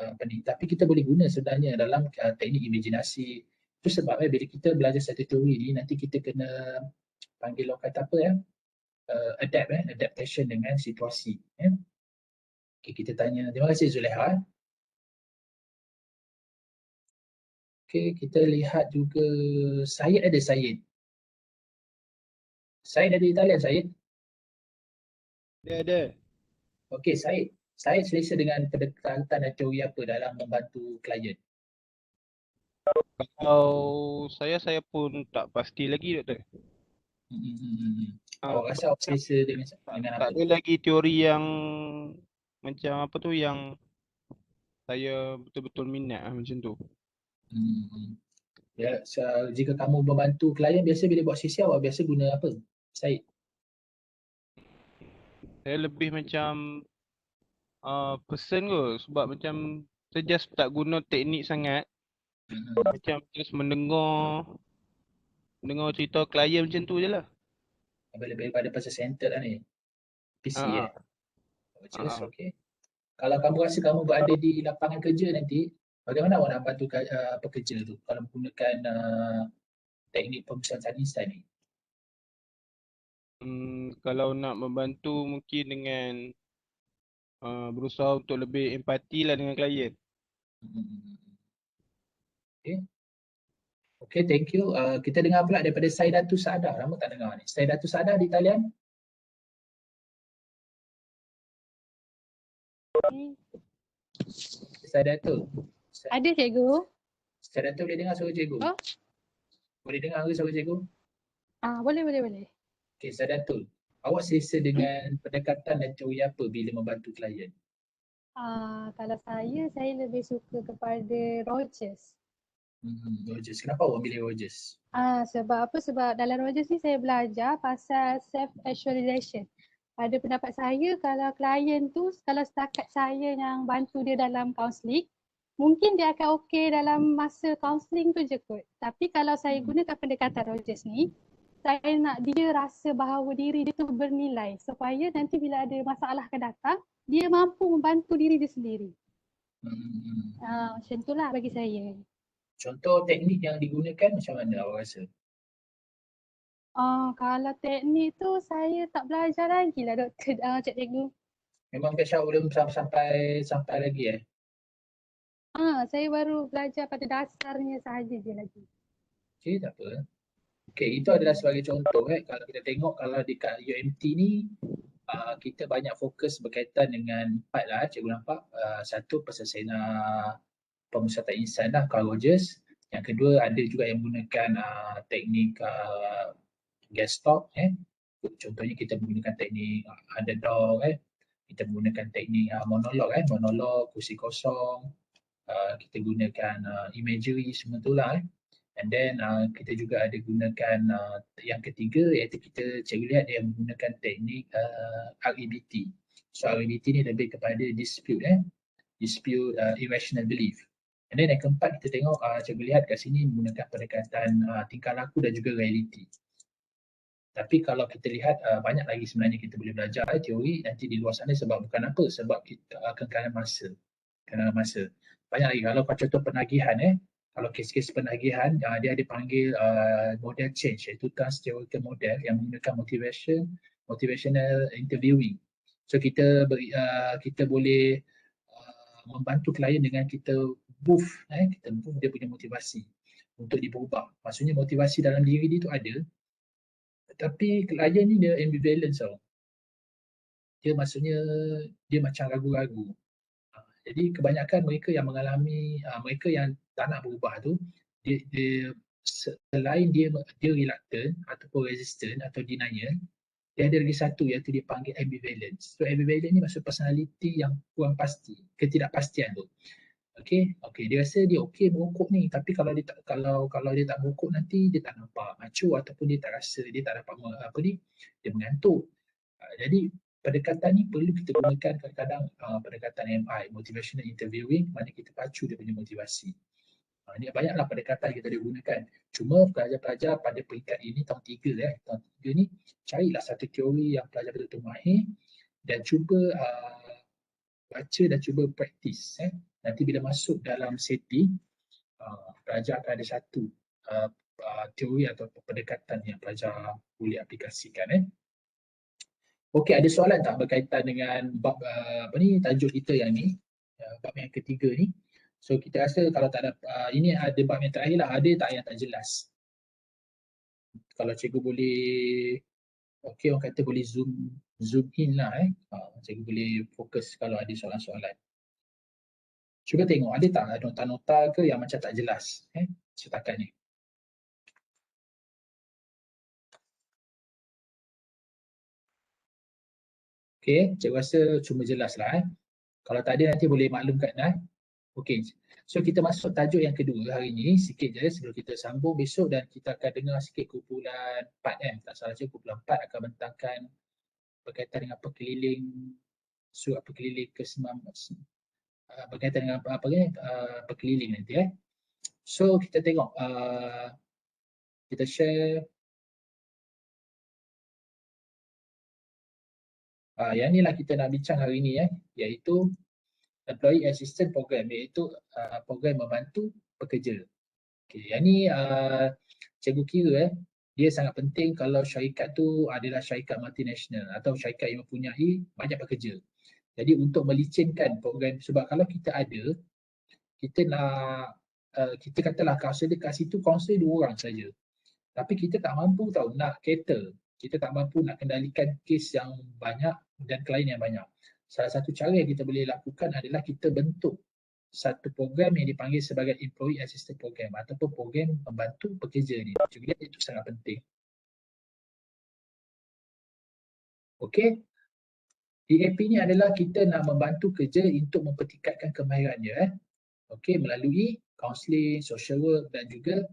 apa ni. Tapi kita boleh guna sebenarnya dalam teknik imajinasi. Itu sebab bila kita belajar satu teori ni nanti kita kena panggil orang kata apa adaptation dengan situasi. Okay, kita tanya. Terima kasih Zulaiha. Okay, kita lihat juga Syed ada Syed. Syed ada Italian Syed? Ada. Okey Syed. Syed selesa dengan pendekatan dan teori apa dalam membantu klien? Kalau saya pun tak pasti lagi doktor. Awak rasa awak selesa dengan Tak apa? ada lagi teori yang macam apa tu yang saya betul-betul minat macam tu. Ya, jika kamu membantu klien biasa bila buat sesi awak biasa guna apa? Syed. Saya lebih macam person kot sebab macam saya just tak guna teknik sangat. Macam just mendengar cerita klien macam tu je lah. Lebih pada pasal center lah ni. PC Ha, Just ha. okey. Kalau kamu rasa kamu berada di lapangan kerja nanti, bagaimana awak nak bantu pekerja tu kalau menggunakan teknik pembusuan instan ni? Kalau nak membantu mungkin dengan berusaha untuk lebih empati lah dengan klien. Okey. Okey, thank you. Kita dengar pula daripada Saidatu Saadah. Lama tak dengar ni. Saidatu Saadah di talian? Saidatu. Ada cikgu. Saidatu boleh dengar suara cikgu? Oh. Boleh dengar ke suara cikgu? Boleh. Okey, Saidatu. Awak selesa dengan pendekatan dan teori apa bila membantu klien? Kalau saya lebih suka kepada Rogers. Rogers. Kenapa awak pilih Rogers? Sebab apa? Sebab dalam Rogers ni saya belajar pasal self-actualization. Pada pendapat saya, kalau klien tu, kalau setakat saya yang bantu dia dalam kaunseling, mungkin dia akan okey dalam masa kaunseling tu je kot. Tapi kalau saya gunakan pendekatan Rogers ni, saya nak dia rasa bahawa diri dia tu bernilai supaya nanti bila ada masalah akan datang, dia mampu membantu diri dia sendiri. Macam itulah bagi saya. Contoh teknik yang digunakan macam mana awak rasa? Kalau teknik tu saya tak belajar lagi lah doktor, cikgu. Memang Kesha belum sampai lagi Saya baru belajar pada dasarnya sahaja je lagi. Okey, tak apa. Okey, itu adalah sebagai contoh kalau kita tengok kalau dekat UMT ni kita banyak fokus berkaitan dengan 4 lah cikgu nampak. Satu pasal sena pemusatan insan lah, Carl Rogers. Yang kedua ada juga yang menggunakan teknik Gestalt. Contohnya kita menggunakan teknik underdog. Kita menggunakan teknik monolog, monolog, kursi kosong. Kita gunakan imagery semua tu lah. And then kita juga ada gunakan yang ketiga iaitu cikgu lihat dia menggunakan teknik REBT. So REBT ni lebih kepada dispute irrational belief. And then yang keempat kita tengok cikgu lihat kat sini menggunakan pendekatan tingkah laku dan juga reality. Tapi kalau kita lihat banyak lagi sebenarnya kita boleh belajar teori nanti di luar sana sebab bukan apa, sebab kita kekanalan masa. Banyak lagi kalau contoh penagihan kalau kes-kes penagihan dia ada panggil model change iaitu trans-theoretical model yang menggunakan motivational interviewing. So kita boleh membantu klien dengan kita move dia punya motivasi untuk diubah. Maksudnya motivasi dalam diri dia tu ada, tapi klien ni dia ambivalent tau. Dia maksudnya dia macam ragu-ragu. Jadi kebanyakan mereka yang mengalami, mereka yang tak nak berubah tu, dia selain dia reluctant ataupun resistant atau denial, dia ada lagi satu iaitu dia panggil ambivalence. So ambivalent ni maksud personality yang kurang pasti, ketidakpastian tu. Okey, dia rasa dia okey merokok ni, tapi kalau dia tak merokok nanti dia tak nampak macho ataupun dia tak rasa, dia tak dapat dia mengantuk. Jadi pendekatan ni perlu kita gunakan kadang-kadang pendekatan MI, motivational interviewing, mana kita pacu dia punya motivasi. Ini banyaklah pendekatan kita boleh gunakan. Cuma pelajar-pelajar pada peringkat ini tahun 3 tahun 3 ni carilah satu teori yang pelajar betul-betul mahir dan cuba baca dan cuba praktis. Nanti bila masuk dalam setting, pelajar akan ada satu teori atau pendekatan yang pelajar boleh aplikasikan. Okey, ada soalan tak berkaitan dengan bab tajuk kita yang ni, bab yang ketiga ni. So kita rasa kalau tak ada ini ada bab yang terakhir lah, ada tak yang tak jelas? Kalau cikgu boleh orang kata boleh zoom in lah cikgu boleh fokus kalau ada soalan-soalan. Cuba tengok ada tak nota-nota ke yang macam tak jelas setakat ni. Okey, cikgu rasa cuma jelas lah. Kalau tak ada nanti boleh maklumkan Okey, so kita masuk tajuk yang kedua hari ni sikit je sebelum kita sambung besok dan kita akan dengar sikit kumpulan 4 tak salah cikgu, kumpulan 4 akan bentangkan berkaitan dengan perkeliling surat perkeliling ke-19 berkaitan dengan perkeliling nanti So kita tengok kita share yang inilah kita nak bincang hari ni iaitu Employee Assistance Program, iaitu program membantu pekerja. Okay, yang ni cikgu kira dia sangat penting kalau syarikat tu adalah syarikat multinational atau syarikat yang mempunyai banyak pekerja. Jadi untuk melicinkan program, sebab kalau kita ada, kita nak kita katalah kaunselor kat situ kaunselor 2 orang saja. Tapi kita tak mampu tahu nak cater. Kita tak mampu nak kendalikan kes yang banyak dan klien yang banyak. Salah satu cara yang kita boleh lakukan adalah kita bentuk satu program yang dipanggil sebagai Employee Assistance Program ataupun program membantu pekerja ni. Jadi itu sangat penting. Okey. EAP ni adalah kita nak membantu kerja untuk mempertingkatkan kemahirannya okey, melalui counselling, social work dan juga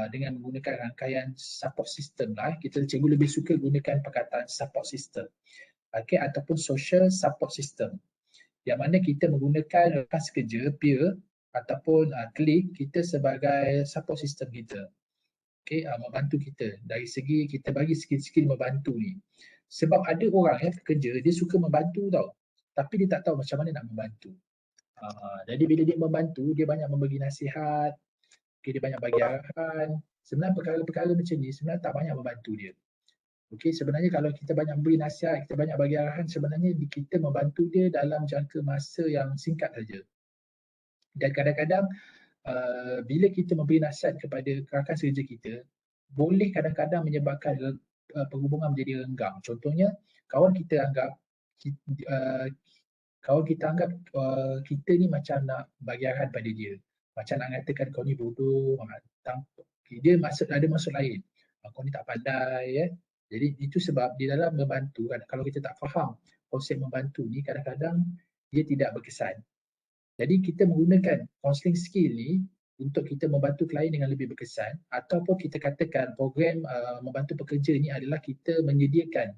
dengan menggunakan rangkaian support system lah. Kita cikgu lebih suka gunakan perkataan support system. Okay, ataupun social support system. Yang mana kita menggunakan rakan sekerja, peer ataupun klik kita sebagai support system kita. Okay, membantu kita. Dari segi kita bagi skill-skill membantu ni. Sebab ada orang pekerja, dia suka membantu tau. Tapi dia tak tahu macam mana nak membantu. Jadi bila dia membantu, dia banyak memberi nasihat, dia banyak bagi arahan. Sebenarnya perkara-perkara macam ni sebenarnya tak banyak membantu dia. Okey, sebenarnya kalau kita banyak beri nasihat, kita banyak bagi arahan, sebenarnya kita membantu dia dalam jangka masa yang singkat saja. Dan kadang-kadang bila kita memberi nasihat kepada rakan kerja kita, boleh kadang-kadang menyebabkan perhubungan menjadi renggang. Contohnya kawan kita anggap kita ni macam nak bagi arahan pada dia. Macam nak katakan kau ni bodoh, dia ada maksud lain. Kau ni tak pandai. Jadi itu sebab di dalam membantu, kalau kita tak faham konsep membantu ni, kadang-kadang dia tidak berkesan. Jadi kita menggunakan counselling skill ni untuk kita membantu klien dengan lebih berkesan, ataupun kita katakan program membantu pekerja ni adalah kita menyediakan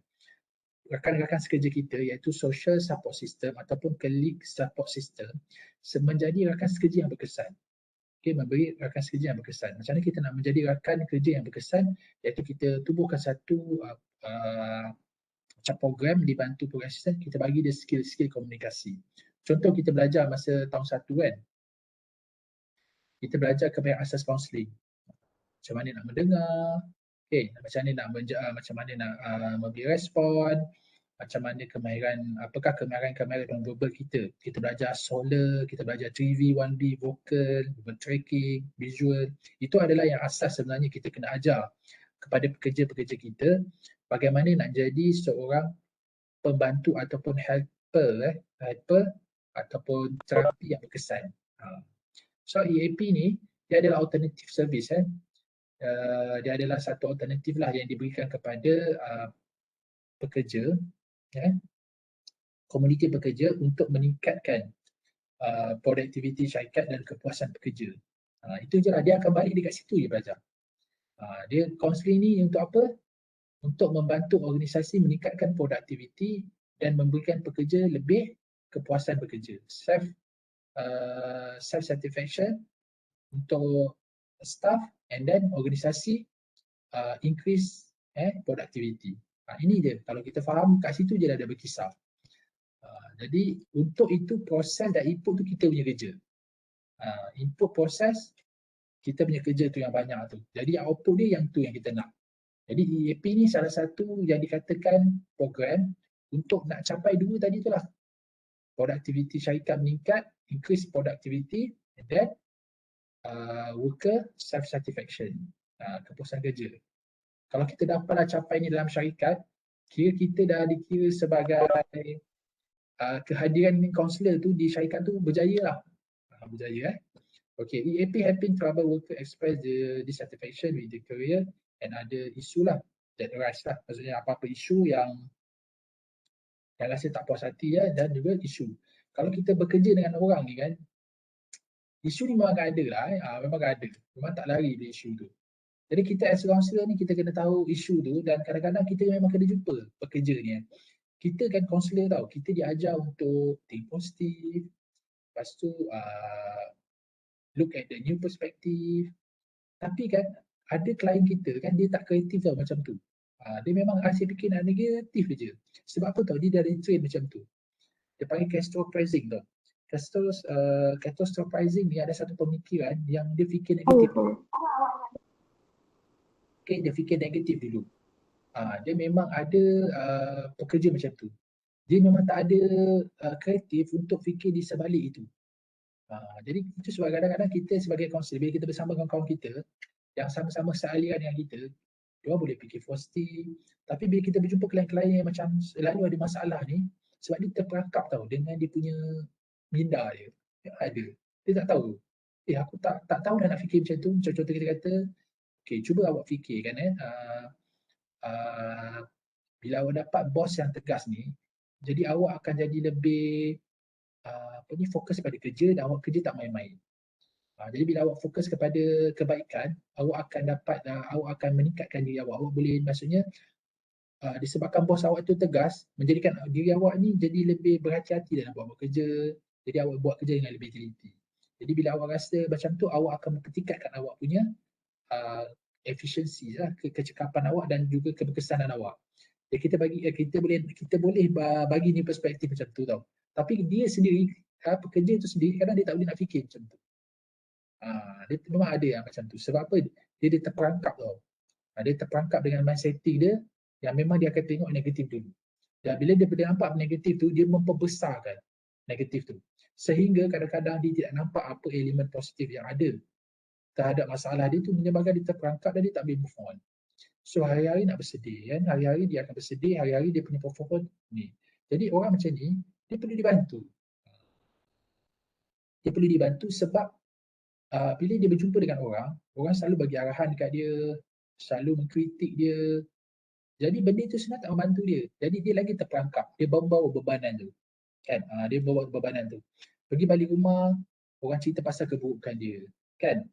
rakan-rakan sekerja kita iaitu social support system ataupun colleague support system menjadi rakan sekerja yang berkesan. Okay, memberi rakan sekerja yang berkesan. Macam mana kita nak menjadi rakan kerja yang berkesan, iaitu kita tubuhkan satu macam program dibantu program assistant, kita bagi dia skill-skill komunikasi. Contoh kita belajar masa tahun 1 kan, kita belajar kemahiran asas counselling. Macam mana nak mendengar, macam mana nak memberi respon, macam mana apakah kemahiran verbal kita. Kita belajar solar, kita belajar 3V, 1B, vocal, tracking, visual. Itu adalah yang asas sebenarnya kita kena ajar kepada pekerja-pekerja kita bagaimana nak jadi seorang pembantu ataupun helper ataupun terapi yang berkesan. So EAP ni dia adalah alternative service. Dia adalah satu alternatif lah yang diberikan kepada pekerja, komuniti pekerja untuk meningkatkan produktiviti syarikat dan kepuasan pekerja. Itu je lah, dia akan balik dekat situ je belajar. Dia counselling ni untuk apa? Untuk membantu organisasi meningkatkan produktiviti dan memberikan pekerja lebih kepuasan bekerja. Self-satisfaction untuk staff and then organisasi increase productivity. Ini dia, kalau kita faham kat situ je dah ada berkisar. Jadi untuk itu proses dan input tu kita punya kerja. Input proses kita punya kerja tu yang banyak tu. Jadi output dia yang tu yang kita nak. Jadi EAP ni salah satu yang dikatakan program untuk nak capai dua tadi tu lah. Productivity syarikat meningkat, increase productivity, and then worker self-satisfaction, kepuasan kerja. Kalau kita dapatlah capai ni dalam syarikat, kira kita dah dikira sebagai kehadiran kaunselor tu di syarikat tu berjaya lah. Berjaya. Okay, EAP helping trouble worker express the dissatisfaction with the career and ada isu lah that arise lah. Maksudnya apa-apa isu yang rasa tak puas hati dan juga isu. Kalau kita bekerja dengan orang ni kan, isu ni memang ada lah. Memang ada. Memang tak lari dari isu tu. Jadi kita as counselor ni kita kena tahu isu tu dan kadang-kadang kita memang kena jumpa pekerja ni. Kita kan counselor tau, kita diajar untuk think positif, lepas tu look at the new perspective. Tapi kan ada klien kita kan dia tak kreatif tau macam tu. Dia memang asyik fikir nak negatif je. Sebab apa tau, dia dah train macam tu. Dia panggil catastrophizing tau. Catastrophizing ni ada satu pemikiran yang dia fikir negatif. Okay, dia fikir negatif dulu. Dia memang ada pekerja macam tu. Dia memang tak ada kreatif untuk fikir di sebalik itu. Jadi itu sebab kadang-kadang kita sebagai kaunselor, bila kita bersama dengan kawan kita yang sama-sama sealiran dengan kita, dia boleh fikir positif. Tapi bila kita berjumpa klien-klien yang macam selalu ada masalah ni, sebab dia terperangkap tau dengan dia punya minda dia. Dia ada. Dia tak tahu. Aku tak tahu dah nak fikir macam tu. Contoh kita kata, okay, cuba awak fikirkan bila awak dapat bos yang tegas ni, jadi awak akan jadi lebih fokus pada kerja dan awak kerja tak main-main. Jadi bila awak fokus kepada kebaikan, awak akan meningkatkan diri awak. Awak boleh, maksudnya disebabkan bos awak tu tegas, menjadikan diri awak ni jadi lebih berhati-hati dalam buat kerja. Jadi awak buat kerja dengan lebih teliti. Jadi bila awak rasa macam tu, awak akan mempertingkatkan awak punya efisiensi lah, kecekapan awak dan juga keberkesanan awak. Jadi kita boleh bagi ni perspektif macam tu tau. Tapi dia sendiri, pekerja tu sendiri kadang dia tak boleh nak fikir macam tu. Dia memang ada yang macam tu. Sebab apa? Dia terperangkap tau. Dia terperangkap dengan mind setting dia yang memang dia akan tengok negatif dulu. Dan bila dia nampak negatif tu, dia memperbesarkan negatif tu. Sehingga kadang-kadang dia tidak nampak apa elemen positif yang ada. terhadap masalah dia tu menyebabkan dia terperangkap dan dia tak boleh move on. So hari-hari nak bersedih kan, hari-hari dia akan bersedih, hari-hari dia punya performance ni. Jadi orang macam ni, dia perlu dibantu. Dia perlu dibantu sebab bila dia berjumpa dengan orang selalu bagi arahan dekat dia, selalu mengkritik dia. Jadi benda tu sebenarnya tak membantu dia. Jadi dia lagi terperangkap, dia bawa bebanan tu. Kan? Dia bawa bebanan tu. Pergi balik rumah, orang cerita pasal keburukan dia. Kan?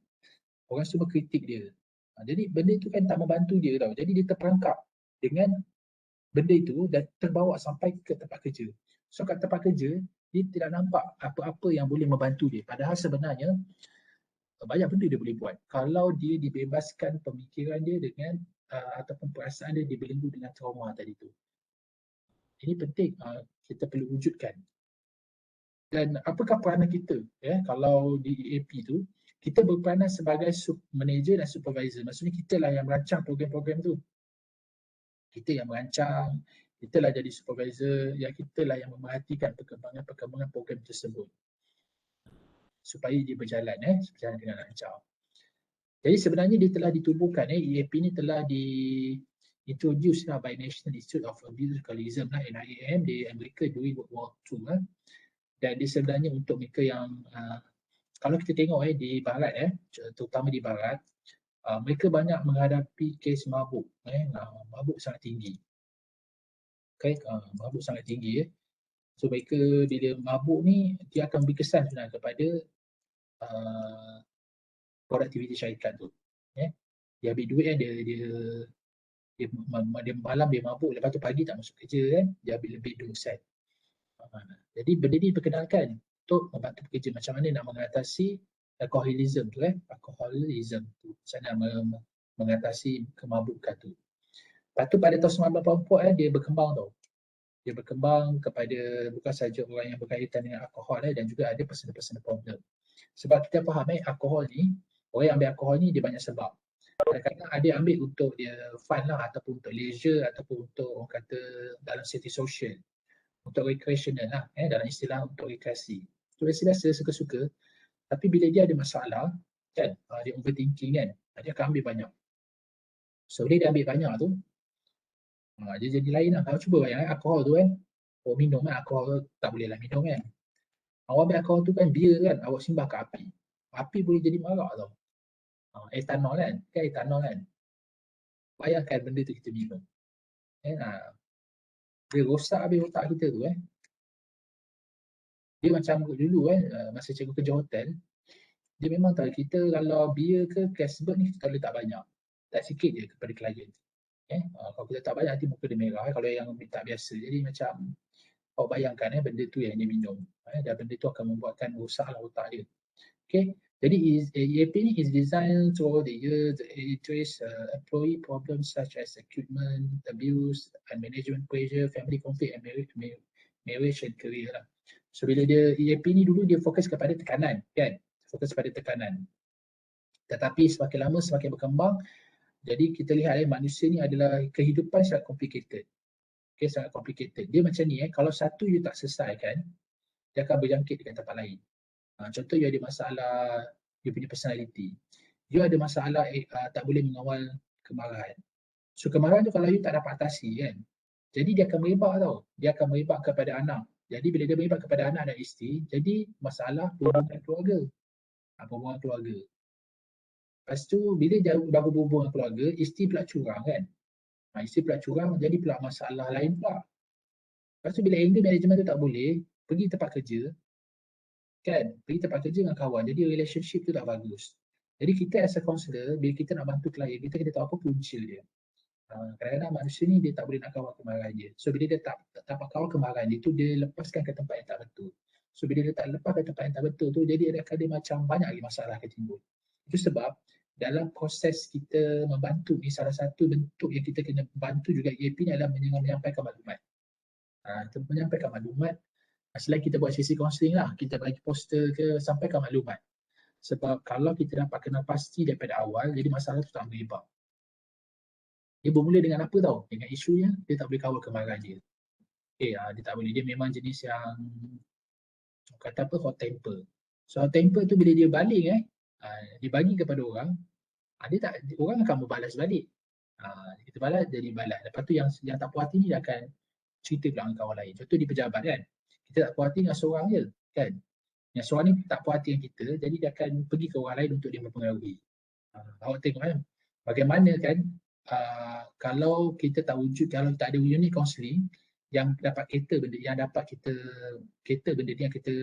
Orang semua kritik dia. Jadi benda tu kan tak membantu dia tau. Jadi dia terperangkap dengan benda itu dan terbawa sampai ke tempat kerja. So kat tempat kerja, dia tidak nampak apa-apa yang boleh membantu dia. Padahal sebenarnya banyak benda dia boleh buat. Kalau dia dibebaskan pemikiran dia dengan ataupun perasaan dia dibelenggu dengan trauma tadi tu. Ini penting kita perlu wujudkan. Dan apakah peranan kita kalau di EAP tu? Kita berperanan sebagai manager dan supervisor. Maksudnya kita lah yang merancang program-program tu. Kita yang merancang, kita lah jadi supervisor, kita lah yang memerhatikan perkembangan program tersebut. Supaya dia berjalan dengan lancar. Jadi sebenarnya dia telah ditubuhkan, EAP ni telah introduced by National Institute of Abuse-Alcoholism, NIAM di Amerika during World War II. Dan dia sebenarnya untuk mereka yang kalau kita tengok di barat, terutama di barat, mereka banyak menghadapi kes mabuk, mabuk sangat tinggi. Mabuk sangat tinggi. So mereka bila mabuk ni, dia akan beri kesan sebenarnya kepada produktiviti syarikat tu. Dia ambil duit dia malam dia mabuk, lepas tu pagi tak masuk kerja dia ambil lebih duit sen. Jadi benda ni diperkenalkan untuk membantu pekerja macam mana nak mengatasi alkoholism tu alkoholism tu, macam mana mengatasi kemabukan tu. Lepas tu pada tahun 1984 dia berkembang tau. Dia berkembang kepada bukan saja orang yang berkaitan dengan alkohol dan juga ada personal problem. Sebab kita faham alkohol ni, orang yang ambil alkohol ni dia banyak sebab. Kadang-kadang ada ambil untuk dia fun lah, ataupun untuk leisure, ataupun untuk orang kata dalam setting social. Untuk recreational lah, dalam istilah untuk rekreasi. Itu biasa-biasa, suka-suka. Tapi bila dia ada masalah, kan, dia overthinking kan, dia akan ambil banyak. So bila dia ambil banyak tu, dia jadi lain lah. Kalau cuba bayang alkohol tu minum alkohol tak boleh lah minum kan. Awak ambil alkohol tu kan, bia kan, awak simbah ke api. Api boleh jadi marak tau. Etanol kan, etanol kan. Bayangkan benda tu kita minum. Dia rosak habis otak kita tu Dia macam dulu masa cikgu kerja hotel, dia memang tahu kita kalau beer ke Casbert ni kita letak banyak. Tak sikit je kepada klien. Kalau kita tak banyak nanti muka dia merah kalau yang tak biasa. Jadi macam awak bayangkan benda tu yang dia minum. Dan benda tu akan membuatkan rosaklah otak dia. Okay. Jadi EAP ni is designed throughout the year to address employee problems such as recruitment, abuse, and management pressure, family conflict, and marriage and career lah. So bila dia EAP ni dulu dia fokus kepada tekanan kan, fokus pada tekanan. Tetapi semakin lama semakin berkembang, jadi kita lihat manusia ni adalah kehidupan sangat complicated. Okay, sangat complicated. Dia macam ni kalau satu you tak selesaikan, dia akan berjangkit dengan tempat lain. Contoh you ada masalah you punya personality. You ada masalah tak boleh mengawal kemarahan. So kemarahan tu kalau you tak dapat atasi kan, jadi dia akan merebak tau. Dia akan merebak kepada anak. Jadi bila dia merebak kepada anak dan isteri, jadi masalah hubungan keluarga. Hubungan keluarga. Lepas tu bila dia baru berhubungan keluarga, isteri pula curang kan. Isteri pula curang, jadi pula masalah lain pula. Lepas tu bila anger management tu tak boleh, pergi tempat kerja, kan, pergi tempat kerja dengan kawan, jadi relationship tu tak bagus. Jadi kita as a counselor, bila kita nak bantu klien, kita kena tahu apa punca dia. Kadang-kadang manusia ni dia tak boleh nak kawal kemarahan dia. So bila dia tak dapat kawal kemarahan dia tu, dia lepaskan ke tempat yang tak betul. So bila dia tak lepas ke tempat yang tak betul tu, jadi dia macam banyak lagi masalah akan timbul. Itu sebab dalam proses kita membantu ni, salah satu bentuk yang kita kena bantu juga EAP ni adalah menyampaikan maklumat. Kita menyampaikan maklumat. Selain kita buat sesi kaunseling lah, kita bagi poster ke, sampaikan maklumat. Sebab kalau kita dapat kenal pasti daripada awal, jadi masalah tu tak merebak. Dia bermula dengan apa tau? Dengan isunya, dia tak boleh kawal kemarahan dia. Dia tak boleh. Dia memang jenis yang kata apa, hot temper. So hot temper tu bila dia baling Dibagi kepada orang, orang akan membalas balik. Kita balas, jadi balas. Lepas tu yang tak puas hati ni dia akan cerita pula dengan kawan lain. Contoh di pejabat kan, kita tak puas hati dengan seorang je kan. Yang seorang ni tak puas hati dengan kita, jadi dia akan pergi ke orang lain untuk dia mempengaruhi. Awak tengok kan, bagaimana kan kalau kita tak wujud, kalau tak ada unit kaunseling yang dapat kita benda, yang dapat kita benda ni, yang kita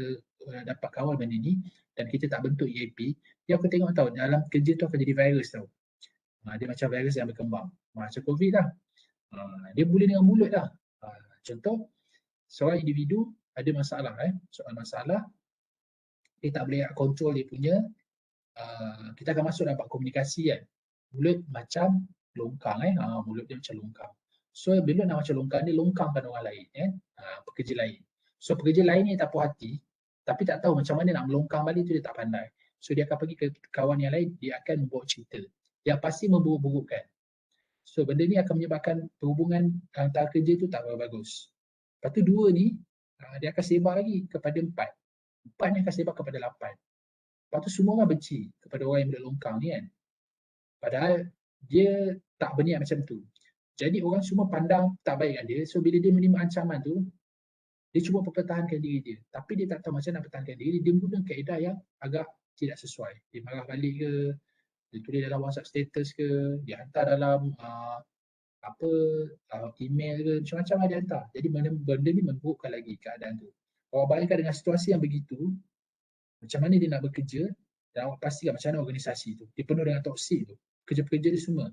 dapat kawal benda ni dan kita tak bentuk EAP, dia akan tengok tahu dalam kerja tu akan jadi virus tau. Dia macam virus yang berkembang. Macam COVID lah. Dia boleh dengan mulut lah. Contoh, seorang individu ada masalah, soal masalah, dia tak boleh kontrol dia punya, kita akan masuk dalam komunikasi kan. Mulut macam longkang, mulut dia macam longkang. So bila nak macam longkang, dia longkangkan orang lain, pekerja lain. So pekerja lain ni tak puas hati, tapi tak tahu macam mana nak melongkang balik tu, dia tak pandai. So dia akan pergi ke kawan yang lain, dia akan membawa cerita yang pasti memburuk-burukkan. So benda ni akan menyebabkan perhubungan antara kerja tu tak bagus. Lepas tu 2 ni, dia akan sebar lagi kepada 4. 4 ni akan sebar kepada 8. Lepas tu semua orang benci kepada orang yang mulut longkang ni kan. Padahal dia tak berniat macam tu. Jadi orang semua pandang tak baik kat dia. So bila dia menerima ancaman tu, dia cuba pertahankan diri dia. Tapi dia tak tahu macam nak pertahankan diri. Dia menggunakan kaedah yang agak tidak sesuai. Dia marah balik ke, dia tulis dalam WhatsApp status ke, dia hantar dalam email ke, macam-macam dia hantar. Jadi benda ni memburukkan lagi keadaan tu. Awak bayangkan dengan situasi yang begitu, macam mana dia nak bekerja, dan awak pastikan macam mana organisasi tu. Dia penuh dengan toksik tu. Kerja-pekerja dia semua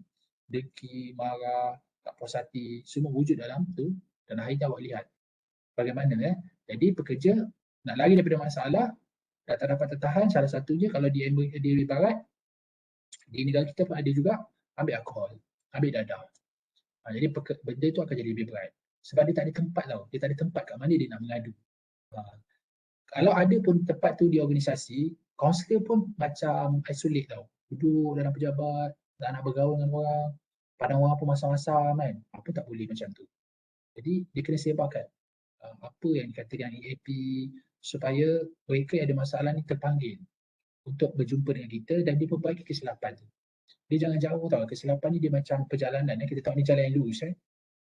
deki, marah, tak puas hati, semua wujud dalam tu. Dan akhirnya awak lihat bagaimana jadi pekerja nak lari daripada masalah, tak dapat tertahan. Salah satunya kalau di barat, di negara kita pun ada juga, ambil alkohol, ambil dadah. Jadi benda tu akan jadi lebih berat. Sebab dia tak ada tempat tau. Dia tak ada tempat kat mana dia nak mengadu. Kalau ada pun tempat tu di organisasi, kaunselor pun macam isolate tau. Duduk dalam pejabat, tak nak bergaul dengan orang, pandang orang pun masam-masam kan. Apa tak boleh macam tu. Jadi dia kena sebarkan apa yang dikatakan EAP supaya mereka yang ada masalah ni terpanggil untuk berjumpa dengan kita dan dia perbaiki kesilapan tu. Dia jangan jauh tau, kesilapan ni dia macam perjalanan, kita tahu ni jalan yang lurus.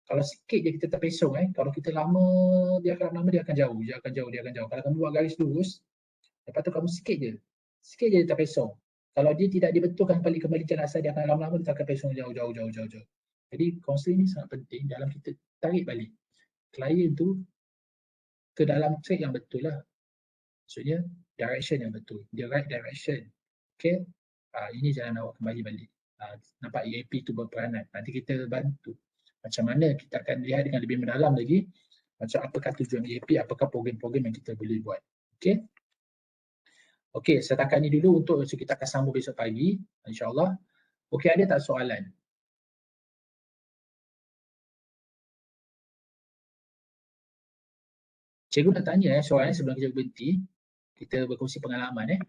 Kalau sikit je kita terpesong, kalau kita lama, dia akan jauh. Kalau kamu buat garis lurus, lepas tu kamu sikit je dia terpesong. Kalau dia tidak dibetulkan kembali jalan asal, dia akan lama-lama dia akan pesong jauh. Jadi kaunseling ni sangat penting dalam kita tarik balik klien tu ke dalam track yang betul lah. Maksudnya direction yang betul, the right direction. Okay, ini jalan awak kembali balik. Nampak EAP tu berperanan. Nanti kita bantu macam mana, kita akan lihat dengan lebih mendalam lagi macam apakah tujuan EAP, apakah program-program yang kita boleh buat. Okay. Okey, setakat ni dulu untuk kita akan sambung besok pagi, insya-Allah. Okey, ada tak soalan? Cikgu nak tanya soalan sebelum kita berhenti. Kita berkongsi pengalaman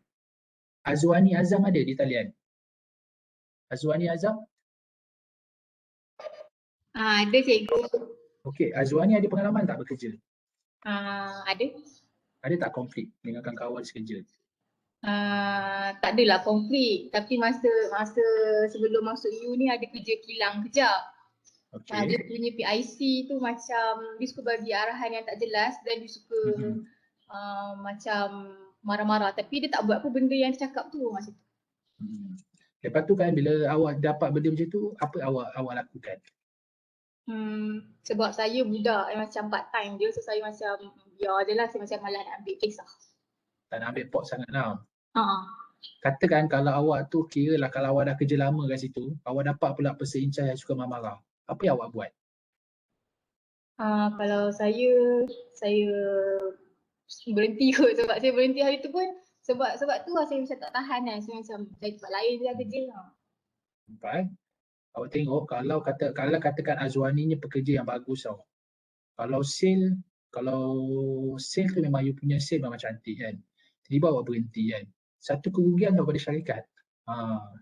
Azwani Azam ada di talian? Azwani Azam? Ada cikgu. Okey, Azwani ada pengalaman tak bekerja? Ada. Ada tak konflik dengan kawan sekerja? Tak adalah konflik, tapi masa sebelum masuk U ni ada kerja kilang kejap. Okay. Dia punya PIC tu macam dia suka bagi arahan yang tak jelas dan dia suka macam marah-marah, tapi dia tak buat apa benda yang dia cakap tu masa tu. Lepas tu kan bila awak dapat benda macam tu, apa awak lakukan? Sebab saya budak yang macam part time je, so saya macam ya je lah, saya macam malas nak ambil kisah. Tak nak ambil pot sangat lah. Katakan kalau awak tu kira lah kalau awak dah kerja lama kat situ, awak dapat pula person in charge yang suka marah-marah. Apa yang awak buat? Kalau saya berhenti kot, sebab saya berhenti hari tu pun sebab tu lah saya macam tak tahan kan. Saya macam cari tempat lain je lah kerja lah. Nampak Awak tengok kalau katakan Azwani ni pekerja yang bagus tau. Kalau sale tu memang you punya sale memang cantik kan. Tiba-tiba awak berhenti kan. Satu kerugian kepada syarikat.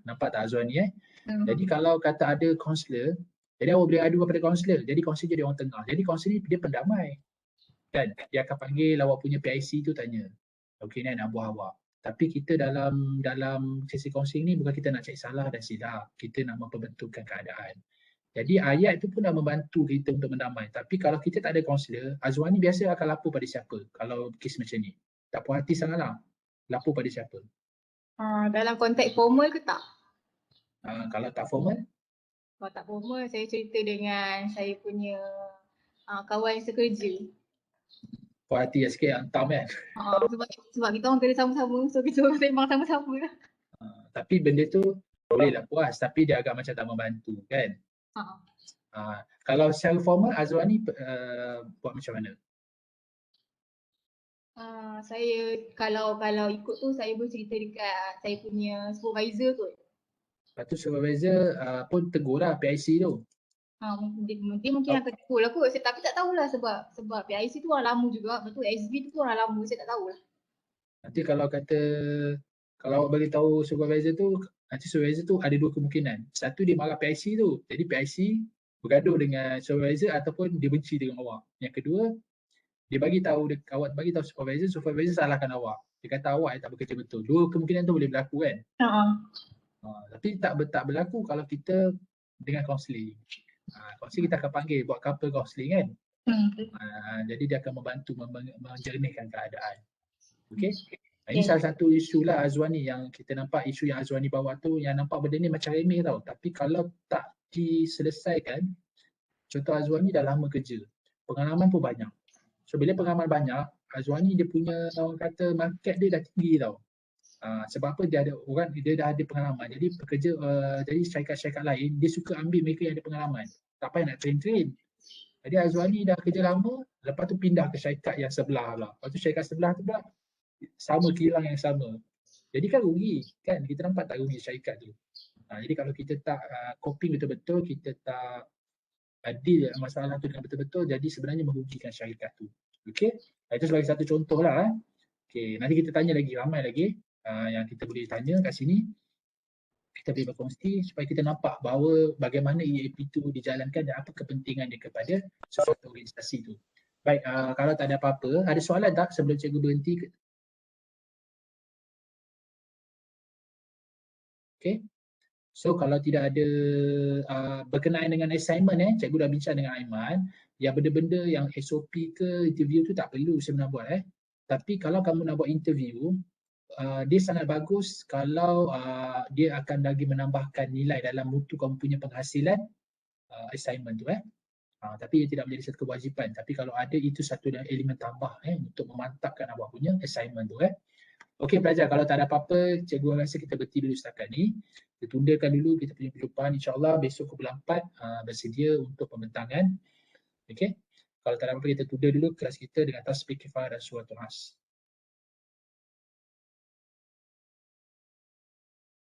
Nampak tak Azwani Jadi kalau kata ada kaunselor, jadi awak boleh adu kepada kaunselor. Jadi kaunselor jadi orang tengah. Jadi kaunselor ni dia pendamai. Kan? Dia akan panggil awak punya PIC tu tanya. Okey ni anak buah awak. Tapi kita dalam sesi kaunseling ni bukan kita nak cari salah dan silap. Kita nak memperbetulkan keadaan. Jadi ayat itu pun dah membantu kita untuk mendamai. Tapi kalau kita tak ada kaunselor, Azwani biasa akan lapor pada siapa kalau kes macam ni? Tak puas hati sangatlah. Lapor pada siapa? Dalam konteks formal ke tak? Kalau tak formal, Kalau tak formal, saya cerita dengan saya punya kawan sekerja. puas hati sikit hantam kan. Sebab kita orang kerja sama-sama, so kita orang sembang sama-sama lah. Tapi benda tu bolehlah puas, tapi dia agak macam tak membantu kan. Kalau secara formal, Azwani buat macam mana? Saya kalau ikut tu saya boleh cerita dekat saya punya supervisor kot. Lepas tu supervisor pun tegur lah PIC tu. Mungkin akan tegur lah kot. Tapi tak tahulah sebab PIC tu orang lama juga. Lepas tu SB tu orang lama, saya tak tahulah. Nanti kalau awak bagi tahu supervisor tu, nanti supervisor tu ada dua kemungkinan. Satu, dia marah PIC tu. Jadi PIC bergaduh dengan supervisor ataupun dia benci dengan awak. Yang kedua, awak bagi tahu supervisor salahkan awak. Dia kata awak yang tak bekerja betul. Dua kemungkinan tu boleh berlaku kan. Tapi tak berlaku kalau kita dengan kaunseling. Kaunseling kita akan panggil buat couple kaunseling kan. Jadi dia akan membantu menjernihkan keadaan. Okey. Ini salah satu isu lah Azwani yang kita nampak, isu yang Azwani bawa tu yang nampak benda ni macam remeh tau. Tapi kalau tak diselesaikan, contoh Azwani dah lama kerja. Pengalaman pun banyak. So bila pengalaman banyak, Azwani dia punya orang kata market dia dah tinggi tau. Sebab apa, dia dah ada pengalaman. Jadi pekerja, jadi syarikat-syarikat lain dia suka ambil mereka yang ada pengalaman. Tak payah nak train. Jadi Azwani dah kerja lama, lepas tu pindah ke syarikat yang sebelah lah. Lepas tu syarikat sebelah tu pula sama kilang yang sama. Jadi kan rugi kan, kita nampak tak rugi syarikat tu. Jadi kalau kita tak coping betul-betul, kita tak deal masalah tu dengan betul-betul, jadi sebenarnya merugikan syarikat tu. Okey, itu sebagai satu contoh lah. Okey, nanti kita tanya lagi, ramai lagi yang kita boleh tanya kat sini. Kita boleh berkongsi supaya kita nampak bahawa bagaimana EAP tu dijalankan dan apa kepentingan dia kepada sesuatu organisasi tu. Baik, kalau tak ada apa-apa, ada soalan tak sebelum cikgu berhenti? Okey. So kalau tidak ada berkenaan dengan assignment, cikgu dah bincang dengan Aiman, yang benda-benda yang SOP ke interview tu tak perlu sebenarnya buat. Tapi kalau kamu nak buat interview, dia sangat bagus kalau dia akan lagi menambahkan nilai dalam mutu kamu punya penghasilan assignment tu. Tapi ia tidak menjadi satu kewajipan. Tapi kalau ada, itu satu elemen tambah untuk memantapkan awak punya assignment tu. Okey pelajar, kalau tak ada apa-apa, cikgu rasa kita berhenti dulu setakat ni. Kita tundakan dulu kita punya perjumpaan, insyaAllah besok pukul 4 bersedia untuk pembentangan. Okey, kalau tak ada apa-apa kita tunda dulu kelas kita dengan tasbih kifayah dan suratul As.